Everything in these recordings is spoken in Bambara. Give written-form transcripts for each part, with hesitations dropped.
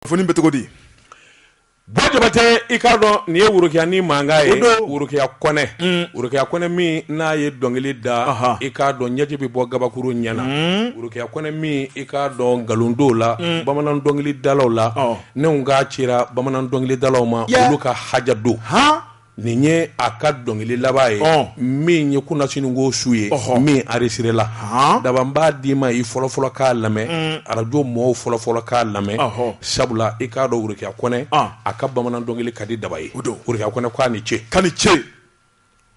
Foni bɛ cogo di Bajabate i k'a dɔn nin ye Worokiya ni mankan ye Worokiya Kɔnɛ Worokiya Kɔnɛ min n'a ye dɔnkili da i k'a dɔn ɲɛji bɛ bɔ gabakuru ɲɛna Worokiya Kɔnɛ min i k'a dɔn nkalondonw la bamanan dɔnkilidalaw la ne k'a cira bamanan dɔnkilidalaw ma olu ka haja don nin ye a ka dɔnkili laban ye min ye kunnasinigo su ye min arisire la daba n b'a d'i ma i fɔlɔfɔlɔ k'a lamɛn arajo mɔɔw fɔlɔfɔlɔ k'a lamɛn sabula i k'a dɔn Worokiya Kɔnɛ a ka bamanan dɔnkili ka di daba ye Worokiya Kɔnɛ k'a ni ce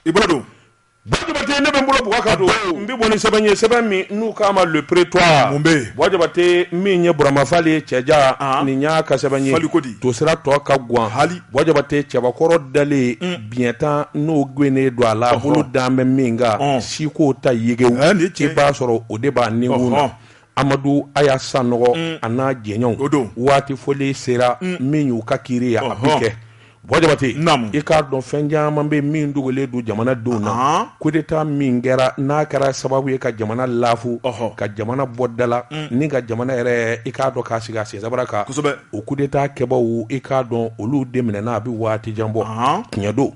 i bolo don Bajabate ne bɛ n bolo bugɔ ka don n bɛ bɔ ni sɛbɛn ye sɛbɛn min n'u k'a ma le prétoire mun bɛ yen Bajabate min ye Burama Fali ye cɛja nin y'a ka sɛbɛn ye Fali ko di to sira tɔ ka guwan Bajabate cɛbakɔrɔ dalen biɲɛtan n'o guwenen don a la bolo dan bɛ min kan siko ta yegew i b'a sɔrɔ o de b'a nikun na Amadu Aya Sanɔgɔ a n'a jɛɲɔgɔnw waati fɔli sera min y'u ka kiiri ye a bɛ kɛ Bajabate i k'a dɔn fɛn caman bɛ min dogolen don jamanadenw na coup d'état min kɛra n'a kɛra sababu ye ka jamana lafu ka jamana bɔ dala ni ka jamana yɛrɛ i k'a dɔn k'a sigi a sensabara kan o coup d'état kɛbaaw i k'a dɔn olu de minɛna a bɛ waati jan bɔ tiɲɛ don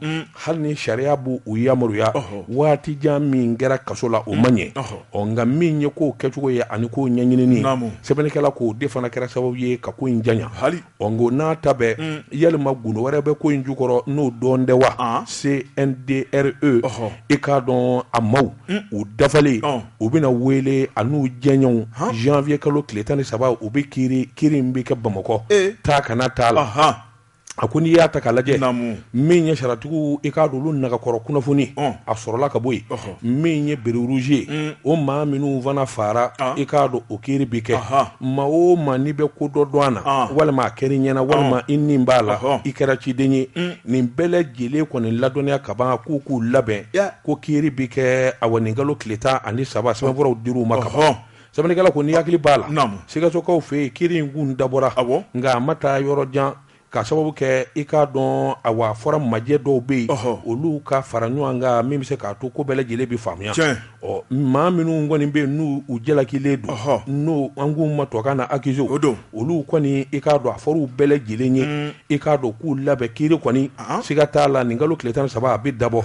hali ni sariya b'u yamaruya waati jan min kɛra kaso la o man ɲɛ nka min ye k'o kɛcogo ye ani k'o ɲɛɲinini sɛbɛnnikɛla k'o de fana kɛra sababu ye ka ko in janya nko n'a ta bɛɛ yalima gundo wɛrɛ bɛ ko in jukɔrɔ n'o dɔn tɛ wa CNDRE i k'a dɔn a maw u dafalen u bɛna wele a n'u jɛɲɔgɔnw janvier kalo tile 13 u bɛ kiiri in bɛ kɛ Bamakɔ taa kana t'a la a ko n'i y'a ta k'a lajɛ min ye saratigiw i k'a dɔn olu nagakɔrɔ kunnafoni a sɔrɔla ka bɔ yen min ye bere rouge ye o maa minnu fana fara i k'a dɔn o kiiri bɛ kɛ maa o maa n'i bɛ ko dɔ dɔn a na walima a kɛra i ɲɛna walima i nin b'a la i kɛra ciden ye nin bɛɛ lajɛlen kɔni ladɔnniya ka ban k'u labɛn ko kiiri bɛ kɛ a wa nin kalo tile 13 sɛbɛnfuraw dir'u ma ka ban sɛbɛnnikɛla ko ni hakili b'a la Sikasokaw fɛ yen kiiri in kun dabɔra nka a ma taa yɔrɔ jan ka sababu kɛ i k'a dɔn a wa fɔra majɛ dɔw bɛ yen olu ka fara ɲɔgɔn kan min bɛ se k'a to ko bɛɛ lajɛlen bɛ faamuya maa minnu kɔni bɛ yen n'u jalakilen don n'o an k'u ma tubabukan na accusé olu kɔni i k'a dɔn a fɔra u bɛɛ lajɛlen ye i k'a dɔn k'u labɛn kiiri kɔni siga t'a la nin kalo tile 13 a bɛ dabɔ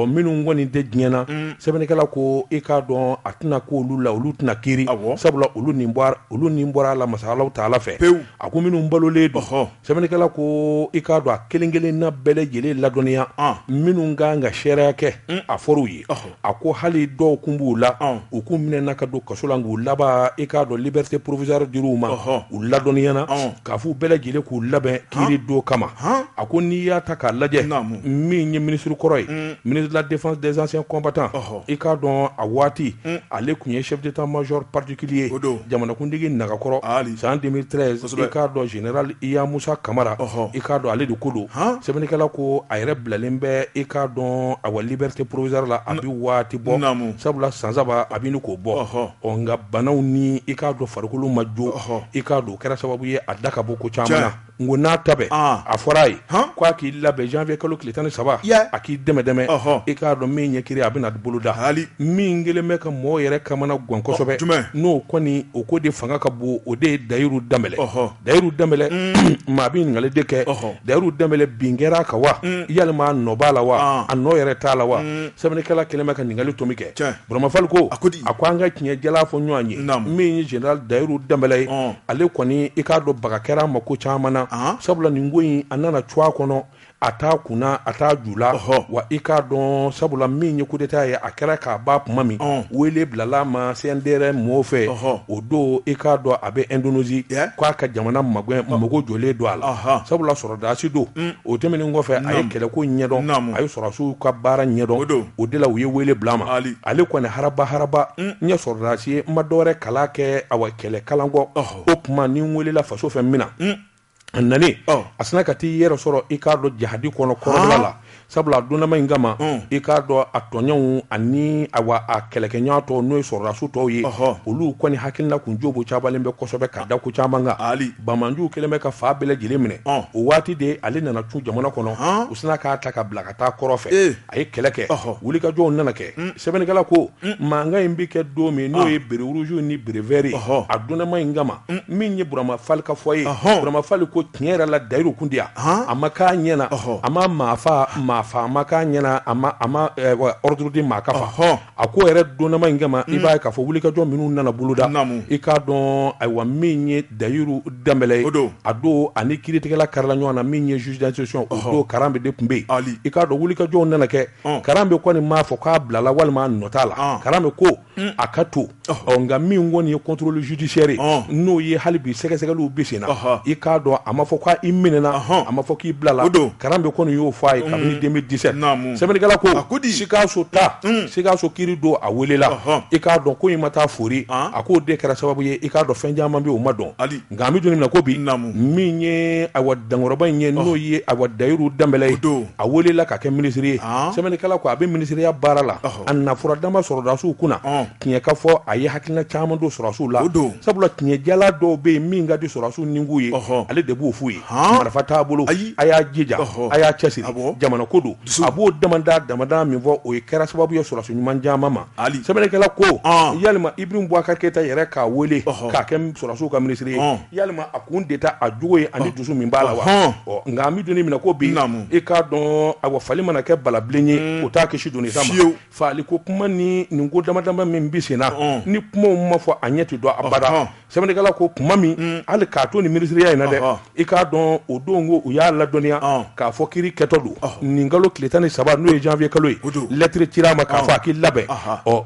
minnu kɔni tɛ diɲɛ na sɛbɛnnikɛla ko i k'a dɔn a tɛna k'olu la olu tɛna kiiri sabula olu nin bɔra a la masalaw t'a la fɛ a ko minnu balolen don sɛbɛnnikɛla ko i k'a dɔn a kelen-kelen na bɛɛ lajɛlen ladɔnniya minnu kan ka sariya kɛ a fɔr'u ye a ko hali dɔw kun b'u la u k'u minɛna ka don kaso la k'u laban i k'a dɔn liberté provisoire dir'u ma u ladɔnniyana k'a f'u bɛɛ lajɛlen k'u labɛn kiiri don kama a ko n'i y'a ta k'a lajɛ min ye ministre kɔrɔ ye ministre de la défense des anciens combattants i k'a dɔn a waati ale tun ye chef d'état-major particulier jamanakuntigi Nagakɔrɔ san 2013 i k'a dɔn général Iya Musa Kamara i k'a dɔn ale de ko don sɛbɛnnikɛla ko a yɛrɛ bilalen bɛ i k'a dɔn a wa liberté provisoire la a bɛ waati bɔ sabula san 3 a bɛ ni k'o bɔ nka banaw ni i k'a dɔn farikolo ma jo i k'a dɔn o kɛra sababu ye a da ka bɔ ko caman na ngo n'a ta bɛɛ a fɔra a ye k'a k'i labɛn janvier kalo tile 13 a k'i dɛmɛ i k'a dɔn min ɲɛ kiri a bɛna boloda min kelen bɛ ka mɔgɔw yɛrɛ kamana gan kosɛbɛ n'o kɔni o ko de fanga ka bon o de ye Dayiru Danbɛlɛ maa bɛ ɲininkali de kɛ Dayiru Danbɛlɛ bin kɛra a kan wa yalima a nɔ b'a la wa a nɔ yɛrɛ t'a la wa sɛbɛnnikɛla kelen bɛ ka ɲininkali tomi kɛ Burama Fali ko a ko an ka tiɲɛ jala fɔ ɲɔgɔn ye min ye général Dayiru Danbɛlɛ ye ale kɔni i k'a dɔn baga kɛra a ma ko caman na sabula nin ko in a nana cu a kɔnɔ a t'a kunna a t'a ju la wa i k'a dɔn sabula min ye coup d'état ye a kɛra k'a ba tuma min wele bilala ma CNDR mɔgɔw fɛ o don i k'a dɔn a bɛ Indonésie k'a ka jamana mago jɔlen don a la sabula sɔrɔdasi don o tɛmɛnen kɔfɛ a ye kɛlɛko ɲɛdɔn a ye sɔrɔdasiw ka baara ɲɛdɔn o de la u ye wele bila ma ale kɔni haraba n ye sɔrɔdasi ye n ma dɔwɛrɛ kalan kɛ a wa kɛlɛ kalan kɔ o tuma ni n welela faso fɛ min na a nani a sina ka t'i yɛrɛ sɔrɔ i k'a dɔn jahadi kɔnɔ kɔrɔdala la sabula donama in kama i k'a dɔn a tɔɲɔgɔnw ani a kɛlɛkɛɲɔgɔn tɔw n'o ye sɔrɔdasiw tɔw ye olu kɔni hakilina kun jobo cabalen bɛ kosɛbɛ ka da ko caman kan Bamanjuw kɛlen bɛ ka fa bɛɛ lajɛlen minɛ o waati de ale nana tun jamana kɔnɔ u sina k'a ta ka bila ka taa kɔrɔ fɛ a ye kɛlɛ kɛ wulikajɔw nana kɛ sɛbɛnnikɛla ko mankan in bɛ kɛ don min n'o ye bere rouge ni bere vert a donama in kama min ye Burama Fali ka fɔ ye Burama Fali ko tiɲɛ yɛrɛ la Dayiru kun di yan a ma k'a ɲɛna a ma maafa a ma k'a ɲɛna a ma ordre di maa ka fa a ko yɛrɛ donama in kama i b'a ye k'a fɔ wulikajɔ minnu nana boloda i k'a dɔn ayiwa min ye Dayiru Danbɛlɛ ye a don ani kiiritigɛla karila ɲɔgɔn na min ye juge d'instruction o don Karanbe de tun bɛ yen i k'a dɔn wulikajɔw nana kɛ Karanbe kɔni m'a fɔ k'a bilala walima a nɔ t'a la Karanbe ko a ka to nka min kɔni ye contrôle judiciaire n'o ye hali bi sɛgɛsɛgɛliw bɛ sen na i k'a dɔn a ma fɔ k'a i minɛna a ma fɔ k'i bilala Karanbe kɔni y'o fɔ a ye kabini 2017 sɛbɛnnikɛla ko Sikaso ta Sikaso kiiri don a welela i k'a dɔn ko in ma taa fori a k'o de kɛra sababu ye i k'a dɔn fɛn caman bɛ o ma dɔn nka an bɛ don min na ko bi min ye awa dankɔrɔba in ye n'o ye awa Dayiru Danbɛlɛ ye a welela ka kɛ minisiri ye sɛbɛnnikɛla ko a bɛ minisiriya baara la a nafura dama sɔrɔdasiw kunna tiɲɛ ka fɔ a ye hakilina caman don sɔrɔdasiw la sabula tiɲɛjala dɔw bɛ yen min ka di sɔrɔdasiw ningu ye ale de b'o f'u ye marifa t'a bolo a y'a jija a y'a cɛsiri jamana ko don a b'o damada min fɔ o ye kɛra sababu ye sɔrɔdasi ɲuman caman ma sɛbɛnnikɛla ko yalima Ibrahim Boubacar Keita yɛrɛ k'a wele k'a kɛ sɔrɔdasiw ka minisiri ye yalima a kun de ta a jogo ye ani dusu min b'a la wa nka an bɛ don min na ko bi i k'a dɔn awa Fali mana kɛ balabilen ye o t'a kisi doni ta ma Fali ko kuma ni nin ko damadama min bi sen na ni kumaw ma fɔ a ɲɛ tɛ dɔn abada sɛbɛnnikɛla ko kuma min hali k'a to ni minisiriya in na dɛ i k'a dɔn o don ko u y'a ladɔnniya k'a fɔ kiiri kɛtɔ don nin kalo tile 13 n'o ye janvier kalo ye lettre cira a ma k'a fɔ a k'i labɛn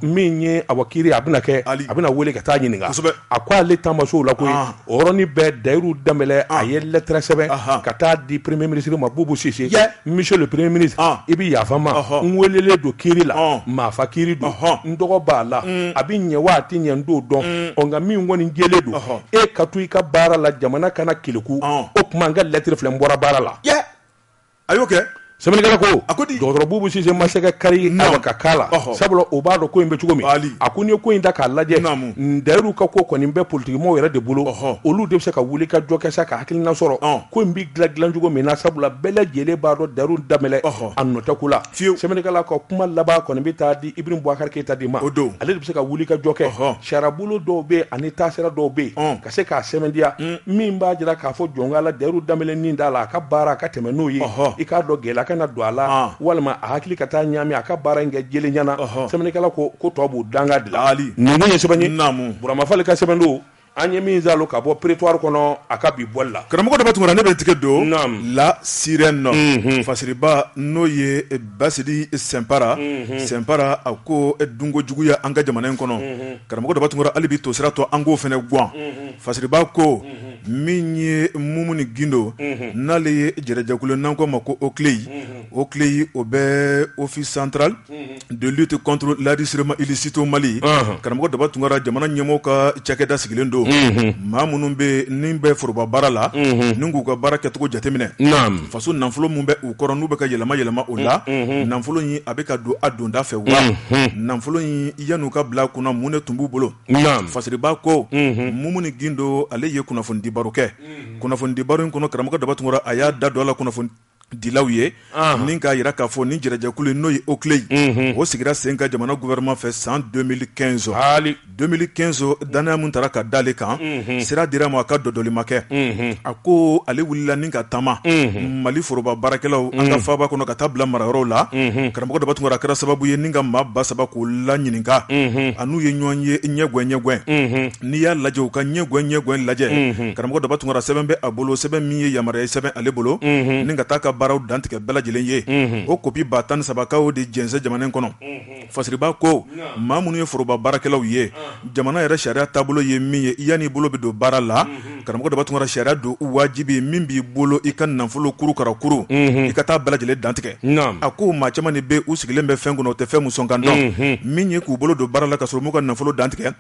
min ye awa kiiri a bɛna kɛ a bɛna wele ka taa ɲininka a ko ale taamaso o la koyi o yɔrɔnin bɛɛ Dayiru Danbɛlɛ a ye lettre sɛbɛn ka taa di premier ministre ma Boubou Cissé monsieur le premier ministre i bɛ yafa n ma n welelen don kiiri la maafa kiiri don n tɔgɔ b'a la a bɛ ɲɛ wa a tɛ ɲɛ n t'o dɔn nka min kɔni jɛlen don e ka to i ka baara la jamana kana keleku o tuma n ka lettre filɛ n bɔra baara la a y'o kɛ sɛbɛnnikɛla ko dɔgɔtɔrɔ Boubou Cissé ma se ka kari a ka k'a la sabula o b'a dɔn ko in bɛ cogo min a ko n'i ye ko in ta k'a lajɛ Dayiru ka ko kɔni bɛ politikimɔgɔw yɛrɛ de bolo olu de bɛ se ka wuli ka jɔ kɛ sa ka hakilina sɔrɔ ko in bɛ dilan cogo min na sabula bɛɛ lajɛlen b'a dɔn Dayiru Danbɛlɛ a nɔ tɛ ko la sɛbɛnnikɛla ka kuma laban kɔni bɛ taa di Ibrahim Boubacar Keita de ma ale de bɛ se ka wuli ka jɔ kɛ sariyabolo dɔw bɛ yen ani taasira dɔw bɛ yen ka se k'a sɛbɛntiya min b'a jira k'a fɔ jɔn la Dayiru Danbɛlɛ nin t'a la a ka baara a ka tɛmɛ n'o ye i k'a dɔn gɛlɛya kana don a la walima a hakili ka taa ɲami a ka baara in kɛ jelen ɲana sɛbɛnnikɛla ko tɔ b'o danga de la nin ye sɛbɛn ye Burama Fali ka sɛbɛn don an ye min zalo ka bɔ prétoire kɔnɔ a ka bi bɔli la karamɔgɔ dɔ bɛ tuma ne bɛ tigɛ don la sirène fasiriba n'o ye Basidi Sɛnpara a ko dunko juguya an ka jamana in kɔnɔ karamɔgɔ dɔ bɛ tuma hali bi to sira tɔ an k'o fɛnɛ guwan fasiriba ko min ye Mumu ni Gindo n'ale ye jɛrɛjɛkulu n'an ko ma ko OCLEI o bɛ office central de lutte contre l'enrichissement illicite au Mali karamɔgɔ dɔ bɛ tuma jamana ɲɛmɔgɔ ka cakɛda sigilen don maa minnu bɛ nin bɛ foroba baara la ni k'u ka baara kɛcogo jateminɛ faso nafolo min bɛ u kɔrɔ n'u bɛ ka yɛlɛma o la nafolo in a bɛ ka don a donda fɛ wa nafolo in yan'u ka bila kunna mun de tun b'u bolo fasiriba ko Mumu ni Gindo ale ye kunnafoni baro kɛ kunnafoni di baro in kɔnɔ karamɔgɔ daba tun a y'a da dɔ la kunnafoni dilaw ye nin k'a yira k'a fɔ ni jɛrɛjɛkulu n'o ye OCLEI o sigira sen ka jamana gouvernement fɛ san 2015 danaya mun taara ka dale kan sira dira ma a ka dɔdɔli ma kɛ a ko ale wulila ni ka taama Mali foroba baarakɛlaw an ka faaba kɔnɔ ka taa bila marayɔrɔw la karamɔgɔ daba tun a kɛra sababu ye ni ka maa ba saba k'o la ɲininka a n'u ye ɲɔgɔn ye ɲɛgwɛn n'i y'a lajɛ u ka ɲɛgwɛn lajɛ karamɔgɔ daba tun sɛbɛn bɛ a bolo sɛbɛn min ye yamaruya sɛbɛn ale bolo ni ka taa ka baaraw dantigɛ bɛɛ lajɛlen ye o kopi 13 de jɛnsɛ jamana in kɔnɔ fasiriba ko maa minnu ye foroba baarakɛlaw ye jamana yɛrɛ sariya taabolo ye min ye yanni bolo bɛ don baara la karamɔgɔ daba tunkara sariya don wajibi min b'i bolo i ka nafolo kuru kara kuru i ka taa bɛɛ lajɛlen dantigɛ a ko maa caman de bɛ u sigilen bɛ fɛn kɔnɔ o tɛ fɛn muso kan dɔn min ye k'u bolo don baara la ka sɔrɔ m'u ka nafolo dantigɛ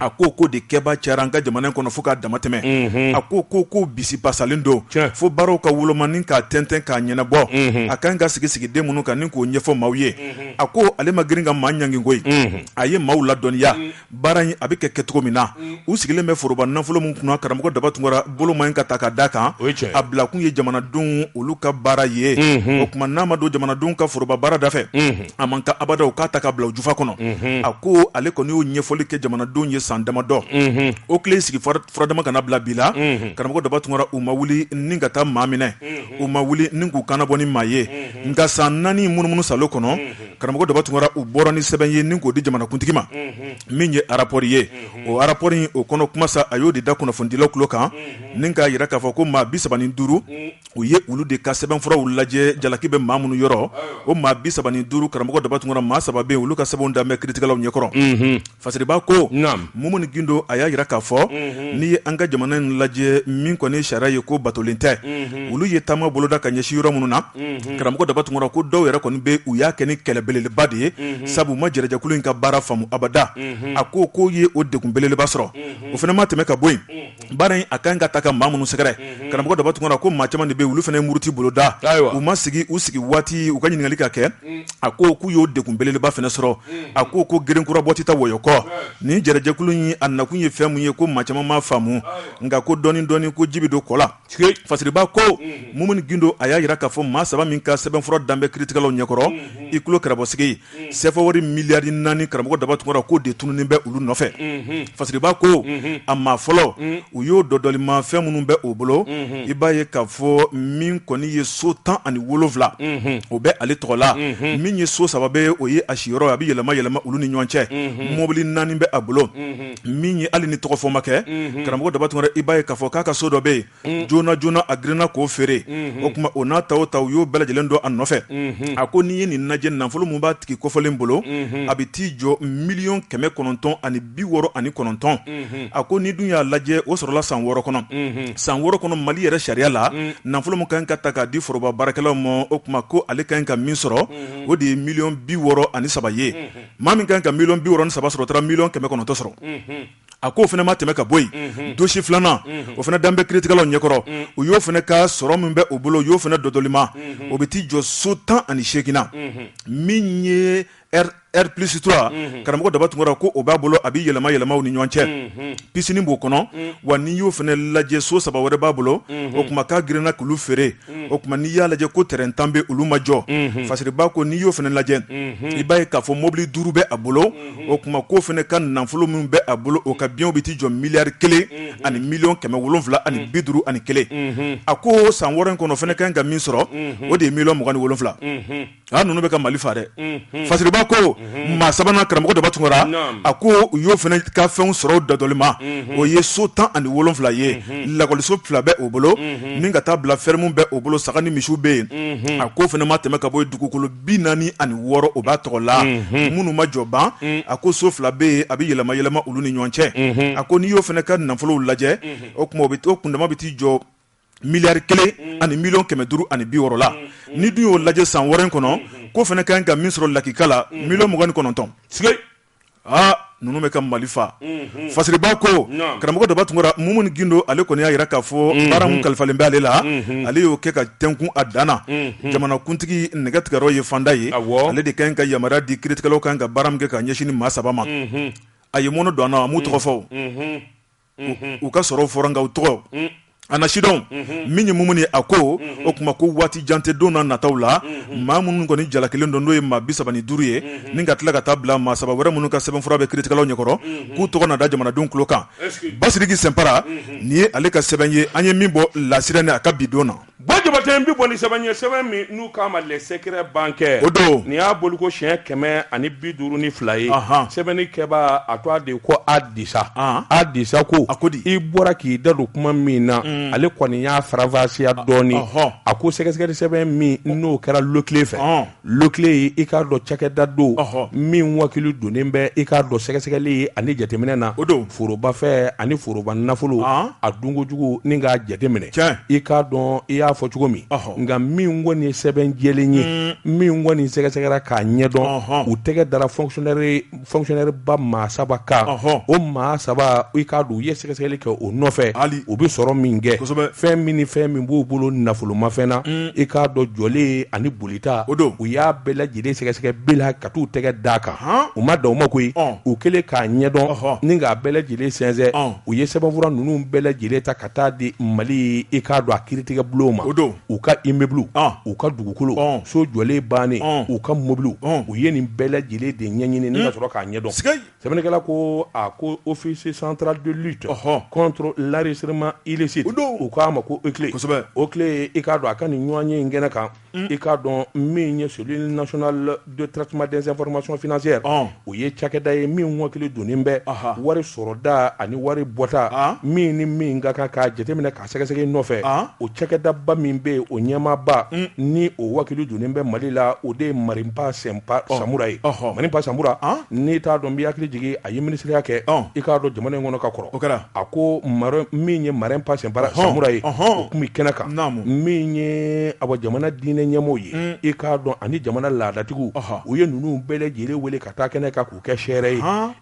a ko de kɛba cayara an ka jamana in kɔnɔ fo k'a dama tɛmɛ a ko bisi pasalen don fo baaraw ka wolomani k'a tɛntɛn k'a ɲɛnabɔ a kan ka sigi den minnu kan ni k'o ɲɛfɔ maaw ye a ko ale ma girin ka maa ɲangin koyi a ye maaw ladɔnniya baara in a bɛ kɛ cogo min na u sigilen bɛ foroba nafolo min kunna karamɔgɔ daba tunkara bolo ma ɲi ka ta ka da kan a bila kun ye jamanadenw olu ka baara ye o tuma n'a ma don jamanadenw ka foroba baara da fɛ a man ka abada u k'a ta ka bila jufa kɔnɔ a ko ale kɔni y'o ɲɛfɔli kɛ jamanadenw ye san damadɔ o tile sigi furadama kana bila bi la karamɔgɔ daba tunkara u ma wuli ni ka taa maa minɛ u ma wuli ni k'u kanabɔ ni maa ye nka san 4 munumunu salo kɔnɔ karamɔgɔ daba tunkara u bɔra ni sɛbɛn ye ni k'o di jamanakuntigi ma min ye rapport ye o rapport in o kɔnɔ kuma sa a y'o de da kunnafonidilaw tulo kan ni k'a yira k'a fɔ ko maa 35 u ye olu de ka sɛbɛnfuraw lajɛ jalaki bɛ maa minnu yɔrɔ o maa 35 karamɔgɔ daba tunkara maa 3 bɛ olu ka sɛbɛnw dan bɛ kiiritigɛlaw ɲɛkɔrɔ fasiriba ko Mumu ni Gindo a y'a yira k'a fɔ n'i ye an ka jamana in lajɛ min kɔni sariya ye ko batolen tɛ olu ye taama boloda ka ɲɛsin yɔrɔ minnu na karamɔgɔ daba tunkara ko dɔw yɛrɛ kɔni bɛ u y'a kɛ ni kɛlɛ belebeleba de ye sabu u ma jɛrɛjɛkulu in ka baara faamu abada a ko ye o degun belebeleba sɔrɔ o fana ma tɛmɛ ka bɔ yen baara in a kan ka ta ka maa minnu sɛgɛrɛ karamɔgɔ daba tunkara ko maa caman de bɛ olu fana ye muruti boloda u ma sigi waati u ka ɲininkali ka kɛ a ko k'u y'o degun belebeleba fana sɔrɔ a ko gerenkura bɔ tɛ taa wɔyɔkɔ ni jɛrɛjɛkulu in a nakun ye fɛn mun ye ko maa caman ma faamu nka ko dɔɔni ko ji bɛ don kɔ la fasiriba ko Mumu ni Gindo a y'a yira k'a fɔ maa 3 min ka sɛbɛnfura dan bɛ kiiritigɛlaw ɲɛkɔrɔ i tulo kɛrɛbɔsigi CFA wari miliyari 4 karamɔgɔ daba tunkara k'o de tununnen bɛ olu nɔfɛ fasiriba ko a maa fɔlɔ u y'o dɔdɔlima fɛn minnu bɛ o bolo i b'a ye k'a fɔ min kɔni ye so 17 o bɛ ale tɔgɔ la min ye so 3 bɛ o ye a siyɔrɔ a bɛ yɛlɛma olu ni ɲɔgɔn cɛ mobili 4 bɛ a bolo min ye hali ni tɔgɔ fɔ ma kɛ karamɔgɔ daba tunkara i b'a ye k'a fɔ k'a ka so dɔ bɛ yen joona a girinna k'o feere o tuma o n'a ta o ta u y'o bɛɛ lajɛlen dɔn a nɔfɛ a ko n'i ye nin lajɛ nafolo mun b'a tigi kɔfɔlen bolo a bɛ t'i jɔ 1,969,000 a ko ni dun y'a lajɛ o sɔrɔla san 6 kɔnɔ san 6 kɔnɔ Mali yɛrɛ sariya la nafolo mun ka kan ka ta k'a di foroba baarakɛlaw ma o tuma ko ale ka kan ka min sɔrɔ o de ye 63 ye maa min ka kan ka 63 sɔrɔ o taara 900,000 sɔrɔ a ko o fana ma tɛmɛ ka bɔ yen dosi filanan o fana dan bɛ kiiritigɛlaw ɲɛkɔrɔ u y'o fana ka sɔrɔ min bɛ o bolo u y'o fana dɔdɔlima o bɛ t'i jɔ so 18 na min ye R+3 karamɔgɔ daba tunkara ko o b'a bolo a bɛ yɛlɛmaw ni ɲɔgɔn cɛ piscine b'o kɔnɔ wa n'i y'o fana lajɛ so 3 wɛrɛ b'a bolo o tuma k'a girinna k'olu feere o tuma n'i y'a lajɛ ko terrain tan bɛ olu ma jɔ fasiriba ko n'i y'o fana lajɛ i b'a ye k'a fɔ mobili 5 bɛ a bolo o tuma k'o fana ka nafolo min bɛ a bolo o ka biɲɛw bɛ t'i jɔ miliyari 1 ani 751,000 a ko san 6 in kɔnɔ o fana ka kan ka min sɔrɔ o de ye 27,000 a ninnu bɛ ka Mali fa dɛ fasiriba ko maa 3nan karamɔgɔ daba tunkara a ko u y'o fana ka fɛnw sɔrɔ dɔdɔlima o ye so 17 ye lakɔliso 2 bɛ o bolo min ka taa bila ferme bɛ o bolo saga ni misiw bɛ yen a ko fana ma tɛmɛ ka bɔ dugukolo 46 o b'a tɔgɔ la minnu ma jɔ ban a ko so 2 bɛ yen a bɛ yɛlɛma olu ni ɲɔgɔn cɛ a ko n'i y'o fana ka nafolow lajɛ o tuma o kundama bɛ t'i jɔ miliyari 1 ani 560,000 la ni dun y'o lajɛ san 6 in kɔnɔ ko fana ka kan ka min sɔrɔ lakika la 29,000 ninnu bɛ ka Mali fa fasiriba ko karamɔgɔ daba tunkara Mumu ni Gindo ale kɔni y'a yira k'a fɔ baara mun kalifalen bɛ ale la ale y'o kɛ ka tɛnkun a dan na jamanakuntigi nɛgɛtigɛyɔrɔ ye fanda ye ale de ka kan ka yamaruya di kiiritigɛlaw kan ka baara min kɛ ka ɲɛsin ni maa 3 ma a ye mɔnɔ don an na a m'u tɔgɔ fɔ u ka sɔrɔ fɔra nka u tɔgɔ a na sidɔn min ye Mumu ni a ko o tuma ko waati jan tɛ don n'a nataw la maa minnu kɔni jalakilen don n'o ye maa 35 ye ni ka tila ka taa bila maa 3 wɛrɛ minnu ka sɛbɛnfura bɛ kiiritigɛlaw ɲɛkɔrɔ k'u tɔgɔ na da jamanadenw tulo kan Basiriki Sɛnpara nin ye ale ka sɛbɛn ye an ye min bɔ lasirani a ka bi don na jabaten bi bɔ ni sɛbɛn min n'u k'a ma les secrets bancaires o don nin y'a boli ko siɲɛ 152 ye sɛbɛnni kɛbaa a to a de ko Adisa Adisa ko i bɔra k'i da don kuma min na ale kɔni y'a faranfasiya dɔɔni a ko sɛgɛsɛgɛli sɛbɛn min n'o kɛra Leclerc fɛ Leclerc ye i k'a dɔn cakɛda don min wakili donnen bɛ i k'a dɔn sɛgɛsɛgɛli ani jateminɛ na foroba fɛ ani foroba nafolo a dunkojugu ni k'a jateminɛ i k'a dɔn i y'a fɔ cogo min nka min kɔni sɛbɛn jɛlen ye min kɔni sɛgɛsɛgɛra k'a ɲɛdɔn u tɛgɛ dara fonctionnaire ba maa saba kan o maa saba i k'a dɔn u ye sɛgɛsɛgɛli kɛ o nɔfɛ u bɛ sɔrɔ min kɛ fɛn min ni fɛn min b'u bolo nafolomafɛn na i k'a dɔn jɔlen ani bolita u y'a bɛɛ lajɛlen sɛgɛsɛgɛ bila ka t'u tɛgɛ d'a kan u ma dan o ma koyi u kɛlen k'a ɲɛdɔn ni k'a bɛɛ lajɛlen sɛnsɛn u ye sɛbɛnfura ninnu bɛɛ lajɛlen ta ka taa di Mali i k'a dɔn a kiiritigɛ bulon ma u ka immeuble u ka dugukolo so jɔlen bannen u ka mobile u ye nin bɛɛ lajɛlen de ɲɛɲini ni ka sɔrɔ k'a ɲɛdɔn sɛbɛnnikɛla ko a ko office central de lutte contre l'enrichissement illicite u k'a ma ko OCLE i k'a dɔn a ka nin ɲɔgɔn ye in kɛnɛ kan i k'a dɔn min ye cellule nationale de traitement des informations financières o ye cakɛda ye min wakili donnen bɛ wari sɔrɔda ani wari bɔta min ni min ka kan k'a jateminɛ k'a sɛgɛsɛgɛ nɔfɛ o cakɛdaba min bɛ o ɲɛmaaba ni o wakili donnen bɛ Mali la o de ye Marimpa Samura ye Marimpa Samura n'i t'a dɔn n b'i hakili jigin a ye minisiriya kɛ i k'a dɔn jamana in kɔnɔ ka kɔrɔ a ko min ye Marimpa Samura ye o tun bɛ kɛnɛ kan min ye jamana diinɛ ɲɛmɔgɔw ye i k'a dɔn ani jamana laadatigiw u ye ninnu bɛɛ lajɛlen wele ka taa kɛnɛ kan k'u kɛ sɛɛrɛ ye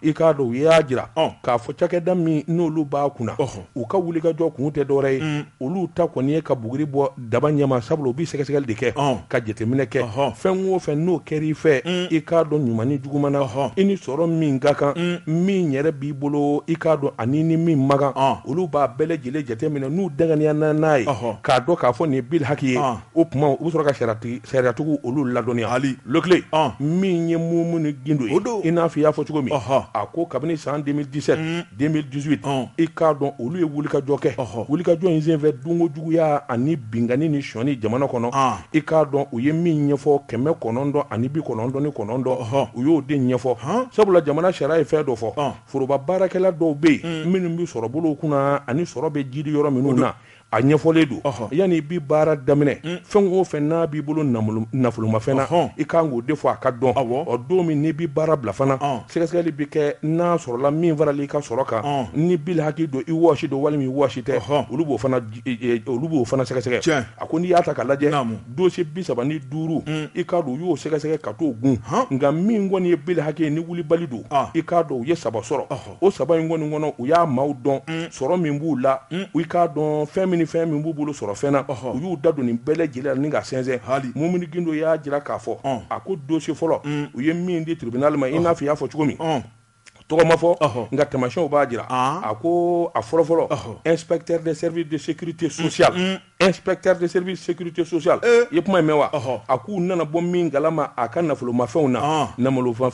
i k'a dɔn u y'a jira k'a fɔ cakɛda min n'olu b'a kunna u ka wuli ka jɔ kun tɛ dɔwɛrɛ ye olu ta kɔni ye ka buguri bɔ daba ɲɛma sabula u bɛ sɛgɛsɛgɛli de kɛ ka jateminɛ kɛ fɛn o fɛn n'o kɛra i fɛ i k'a dɔn ɲuman ni juguman na i ni sɔrɔ min ka kan min yɛrɛ b'i bolo i k'a dɔn ani ni min ma kan olu b'a bɛɛ lajɛlen jateminɛ n'u danganiya n'a ye k'a dɔn k'a fɔ nin ye bil haki ye o tuma u bɛ sɔrɔ ka sariyatigiw olu ladɔnniya Leclerc min ye mumu ni gindo ye i n'a fɔ i y'a fɔ cogo min a ko kabini san 2017 2018 i k'a dɔn olu ye wulikajɔ kɛ wulikajɔ in senfɛ dunkojuguya ani bingani ni sɔni jamana kɔnɔ i k'a dɔn u ye min ɲɛfɔ 999 u y'o de ɲɛfɔ sabula jamana sariya ye fɛn dɔ fɔ foroba baarakɛla dɔw bɛ yen minnu bɛ sɔrɔ bolo kunna ani sɔrɔ bɛ jiri yɔrɔ minnu na a ɲɛfɔlen don yanni i bi baara daminɛ fɛn o fɛn n'a b'i bolo nafolomafɛn na i kan k'o de fɔ a ka dɔn o don min n'i bi baara bila fana sɛgɛsɛgɛli bi kɛ n'a sɔrɔla min farali i ka sɔrɔ kan ni bil haki don i wɔsi don walima i wɔsi tɛ olu b'o fana sɛgɛsɛgɛ a ko n'i y'a ta ka lajɛ dossier 35 i k'a dɔn u y'o sɛgɛsɛgɛ ka t'o gun nka min kɔni ye bil haki ye ni wulibali don i k'a dɔn u ye 3 sɔrɔ o 3 in kɔni kɔnɔ u y'a maaw dɔn sɔrɔ min b'u la i k'a dɔn fɛn min b'u bolo sɔrɔ fɛn na u y'u da don nin bɛɛ lajɛlen ni ka sɛnsɛn Mumuni Gindo y'a jira k'a fɔ a ko dossier fɔlɔ u ye min di tribunal ma i n'a fɔ i y'a fɔ cogo min tɔgɔ ma fɔ nka taamasiyɛnw b'a jira a ko a fɔlɔfɔlɔ inspecteur des services de sécurité sociale inspecteur de service sécurité sociale i ye kuma in mɛn wa a k'u nana bɔ min galama a ka nafolomafɛnw na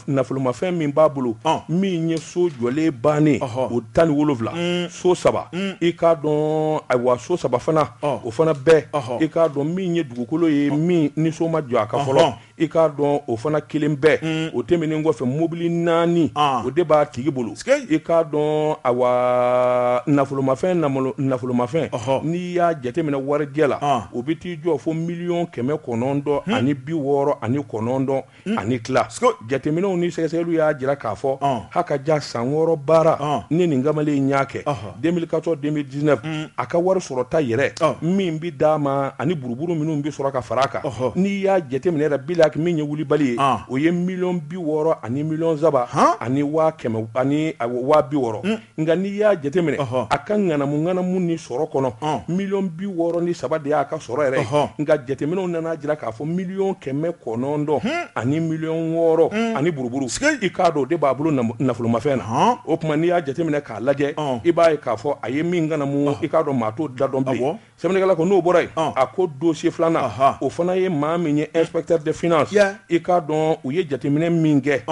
nafolomafɛn min b'a bolo min ye so jɔlen bannen o 17 so 3 i k'a dɔn ayiwa so 3 fana o fana bɛɛ i k'a dɔn min ye dugukolo ye min ni so ma jɔ a ka fɔlɔ i k'a dɔn o fana kelen bɛɛ o tɛmɛnen kɔfɛ mobili 4 o de b'a tigi bolo i k'a dɔn ayiwa nafolomafɛn n'i y'a jateminɛ warijɛ la o bɛ t'i jɔ fo 1,900,000 ani 69 ani tila jateminɛw ni sɛgɛsɛgɛliw y'a jira k'a fɔ hakaja san 6 baara ni nin kamalen y'a kɛ 2014-2019 a ka wari sɔrɔta yɛrɛ min bi d'a ma ani buruburu minnu bi sɔrɔ ka fara a kan n'i y'a jateminɛ yɛrɛ bilaki min ye wulibali ye o ye 60,000,000 ani 700,000 ani 100,000 ani 60,000 nka n'i y'a jateminɛ a ka ŋanamu ni sɔrɔ kɔnɔ 60,000,000 de y'a ka sɔrɔ yɛrɛ nka jateminɛw nana jira k'a fɔ 1,900,000 ani 600,000 ani buruburu i k'a dɔn o de b'a bolo nafolomafɛn na o tuma n'i y'a jateminɛ k'a lajɛ i b'a ye k'a fɔ a ye min ŋanamu i k'a dɔn maa t'o da dɔn bilen sɛbɛnnikɛla ko n'o bɔra yen a ko dossier filanan o fana ye maa min ye inspecteur de finance i k'a dɔn u ye jateminɛ min kɛ